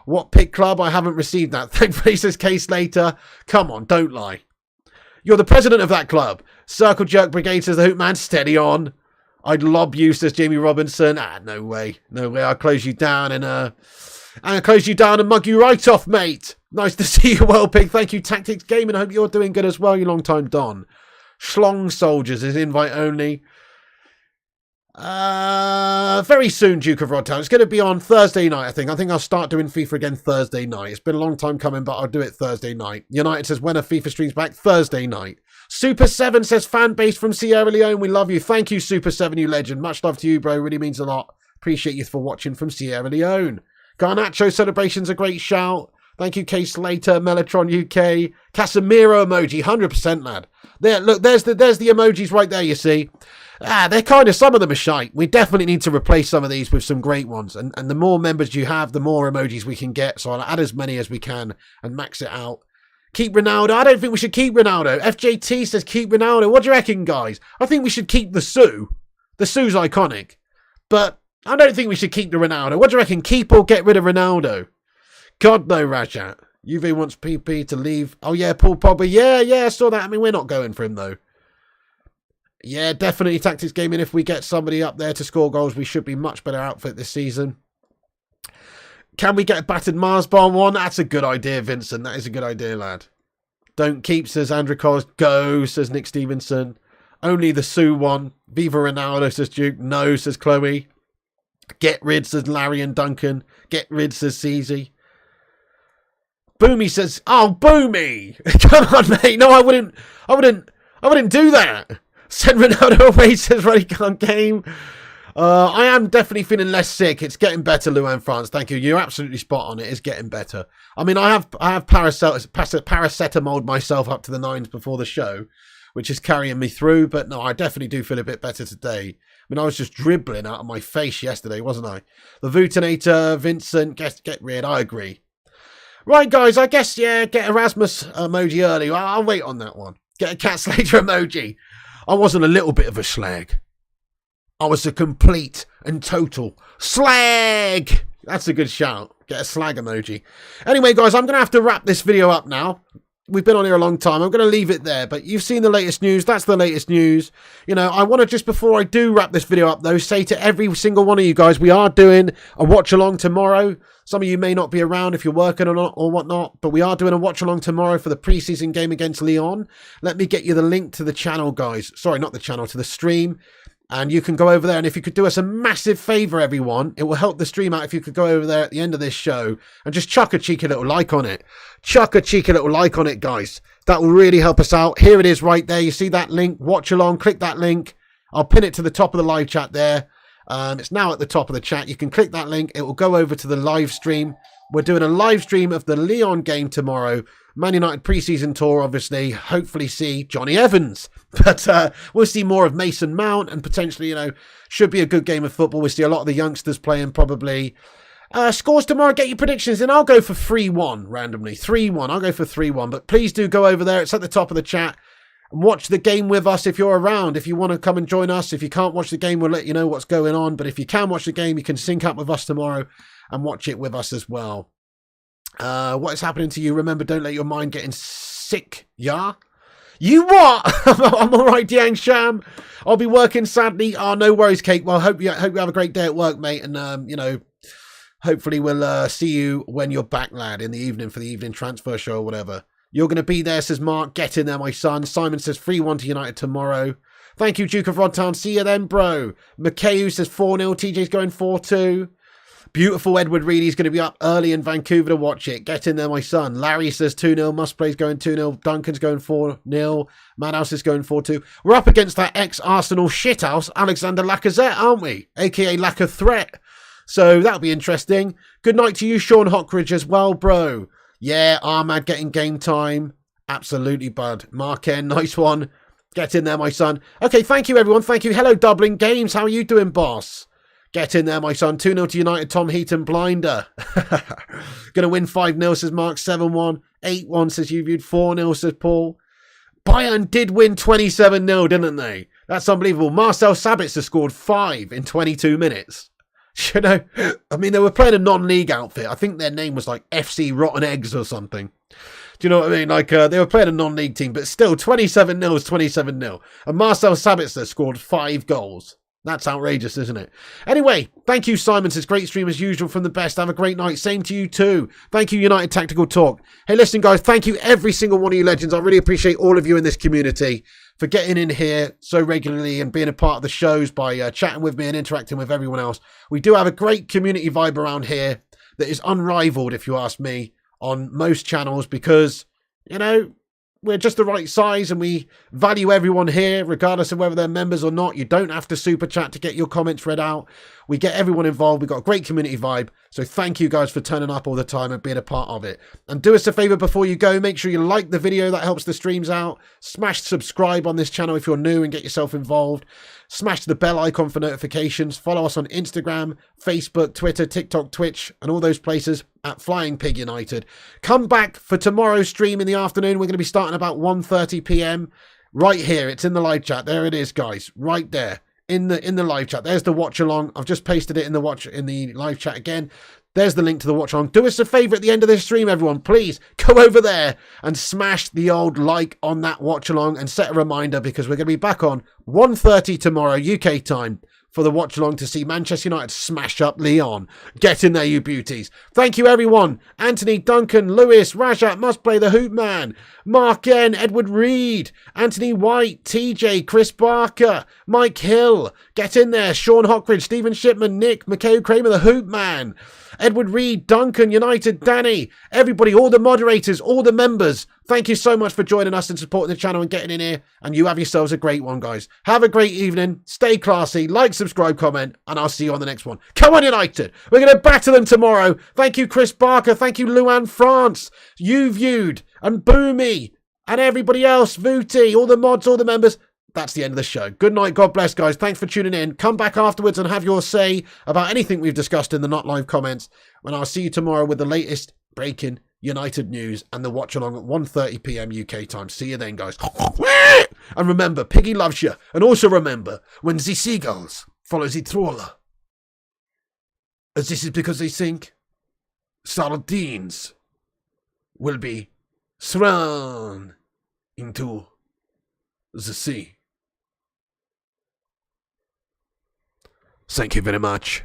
What pick club? I haven't received that. Thankfully, says Case later. Come on, don't lie. You're the president of that club. Circle Jerk Brigade says the Hoot Man. Steady on. I'd lob you, says Jamie Robinson. No way. No way. I'll close you down and mug you right off, mate. Nice to see you well, Pig. Thank you, Tactics Gaming. I hope you're doing good as well, you long time Don. Schlong Soldiers is invite only. Very soon, Duke of Rodtown. It's going to be on Thursday night, I think. I think I'll start doing FIFA again Thursday night. It's been a long time coming, but I'll do it Thursday night. United says, when are FIFA streams back? Thursday night. Super 7 says, fan base from Sierra Leone. We love you. Thank you, Super 7, you legend. Much love to you, bro. Really means a lot. Appreciate you for watching from Sierra Leone. Garnacho celebration's a great shout. Thank you, K Slater, Mellotron UK. Casemiro emoji, 100%, lad. There, look, there's the emojis right there, you see. They're kind of, some of them are shite. We definitely need to replace some of these with some great ones. And the more members you have, the more emojis we can get. So I'll add as many as we can and max it out. Keep Ronaldo. I don't think we should keep Ronaldo. FJT says keep Ronaldo. What do you reckon, guys? I think we should keep the Sue. The Sue's iconic. But I don't think we should keep the Ronaldo. What do you reckon? Keep or get rid of Ronaldo? God, no, Rajat. Juve wants PP to leave. Oh, yeah, Paul Pogba. Yeah, I saw that. I mean, we're not going for him, though. Yeah, definitely Tactics Gaming. If we get somebody up there to score goals, we should be much better outfit this season. Can we get a battered Mars bar one? That's a good idea, Vincent. That is a good idea, lad. Don't keep, says Andrew Cos. Go, says Nick Stevenson. Only the Sue one. Viva Ronaldo, says Duke. No, says Chloe. Get rid, says Larry and Duncan. Get rid, says CZ. Boomy says, oh, Boomy. Come on, mate. No, I wouldn't do that. Send Ronaldo away, says Roddy Can't Game. I am definitely feeling less sick. It's getting better, Luan France. Thank you. You're absolutely spot on. It is getting better. I mean, I have paracetamol myself up to the nines before the show, which is carrying me through. But no, I definitely do feel a bit better today. I mean, I was just dribbling out of my face yesterday, wasn't I? The Vutinator, Vincent, get rid. I agree. Right, guys, I guess, yeah, get a Rasmus emoji early. I'll wait on that one. Get a Cat Slater emoji. I wasn't a little bit of a slag. I was a complete and total slag. That's a good shout. Get a slag emoji. Anyway, guys, I'm going to have to wrap this video up now. We've been on here a long time. I'm going to leave it there, but you've seen the latest news. That's the latest news. You know, I want to just, before I do wrap this video up, though, say to every single one of you guys, we are doing a watch along tomorrow. Some of you may not be around if you're working or not or whatnot, but we are doing a watch along tomorrow for the preseason game against Lyon. Let me get you the link to the channel, guys. Sorry, not the channel, to the stream. And you can go over there, and if you could do us a massive favour, everyone, it will help the stream out if you could go over there at the end of this show and just chuck a cheeky little like on it. Chuck a cheeky little like on it, guys. That will really help us out. Here it is right there. You see that link? Watch along. Click that link. I'll pin it to the top of the live chat there. It's now at the top of the chat. You can click that link. It will go over to the live stream. We're doing a live stream of the Lyon game tomorrow. Man United preseason tour, obviously. Hopefully see Jonny Evans. But we'll see more of Mason Mount and potentially, you know, should be a good game of football. We'll see a lot of the youngsters playing probably. Scores tomorrow. Get your predictions in. I'll go for 3-1 randomly. 3-1. I'll go for 3-1. But please do go over there. It's at the top of the chat. And watch the game with us if you're around. If you want to come and join us. If you can't watch the game, we'll let you know what's going on. But if you can watch the game, you can sync up with us tomorrow and watch it with us as well. What is happening to you? Remember, don't let your mind get sick, yeah? You what? I'm all right, Yang Sham. I'll be working, sadly. Oh, no worries, Kate. Well, hope you have a great day at work, mate. And, you know, hopefully we'll see you when you're back, lad, in the evening for the evening transfer show or whatever. You're going to be there, says Mark. Get in there, my son. Simon says 3-1 to United tomorrow. Thank you, Duke of Rodtown. See you then, bro. Mackay says 4-0. TJ's going 4-2. Beautiful Edward Reedy's going to be up early in Vancouver to watch it. Get in there, my son. Larry says 2-0. Musplay's going 2-0. Duncan's going 4-0. Madhouse is going 4-2. We're up against that ex-Arsenal shithouse, Alexander Lacazette, aren't we? A.K.A. Lack of Threat. So that'll be interesting. Good night to you, Sean Hockridge, as well, bro. Yeah, Ahmad getting game time. Absolutely, bud. Marken, nice one. Get in there, my son. Okay, thank you, everyone. Thank you. Hello, Dublin Games. How are you doing, boss? Get in there, my son. 2-0 to United. Tom Heaton, blinder. Going to win 5-0, says Mark. 7-1. 8-1, says you viewed. 4-0, says Paul. Bayern did win 27-0, didn't they? That's unbelievable. Marcel Sabitzer scored 5 in 22 minutes. You know, I mean, they were playing a non-league outfit. I think their name was like FC Rotten Eggs or something. Do you know what I mean? Like, they were playing a non-league team, but still, 27-0 is 27-0. And Marcel Sabitzer scored 5 goals. That's outrageous, isn't it? Anyway, thank you, Simon. Says great stream as usual from the best. Have a great night. Same to you too. Thank you, United Tactical Talk. Hey, listen, guys, thank you, every single one of you legends. I really appreciate all of you in this community for getting in here so regularly and being a part of the shows by chatting with me and interacting with everyone else. We do have a great community vibe around here that is unrivaled, if you ask me, on most channels because, you know, we're just the right size and we value everyone here, regardless of whether they're members or not. You don't have to super chat to get your comments read out. We get everyone involved. We've got a great community vibe. So thank you guys for turning up all the time and being a part of it. And do us a favor before you go. Make sure you like the video. That helps the streams out. Smash subscribe on this channel if you're new and get yourself involved. Smash the bell icon for notifications. Follow us on Instagram, Facebook, Twitter, TikTok, Twitch, and all those places at Flying Pig United. Come back for tomorrow's stream in the afternoon. We're going to be starting about 1:30 p.m. right here. It's in the live chat. There it is, guys. Right there in the live chat. There's the watch along. I've just pasted it in the live chat again. There's the link to the watch along. Do us a favor at the end of this stream, everyone. Please go over there and smash the old like on that watch along and set a reminder because we're going to be back on 1:30 tomorrow UK time for the watch along to see Manchester United smash up Lyon. Get in there, you beauties. Thank you, everyone. Anthony, Duncan, Lewis, Rajat, Must Play, the Hoop Man, Mark N, Edward Reed, Anthony White, TJ, Chris Barker, Mike Hill. Get in there. Sean Hockridge, Stephen Shipman, Nick, Mikhail Kramer, the Hoop Man, Edward Reed, Duncan, United, Danny, everybody, all the moderators, all the members. Thank you so much for joining us and supporting the channel and getting in here. And you have yourselves a great one, guys. Have a great evening. Stay classy. Like, subscribe, comment, and I'll see you on the next one. Come on, United. We're going to batter them tomorrow. Thank you, Chris Barker. Thank you, Luan France. You Viewed and Boomy and everybody else. Vooty, all the mods, all the members. That's the end of the show. Good night. God bless, guys. Thanks for tuning in. Come back afterwards and have your say about anything we've discussed in the not live comments. And I'll see you tomorrow with the latest breaking United news and the watch along at 1:30 p.m. UK time. See you then, guys. And remember, Piggy loves you. And also remember, when the seagulls follow the trawler, as this is because they think sardines will be thrown into the sea. Thank you very much.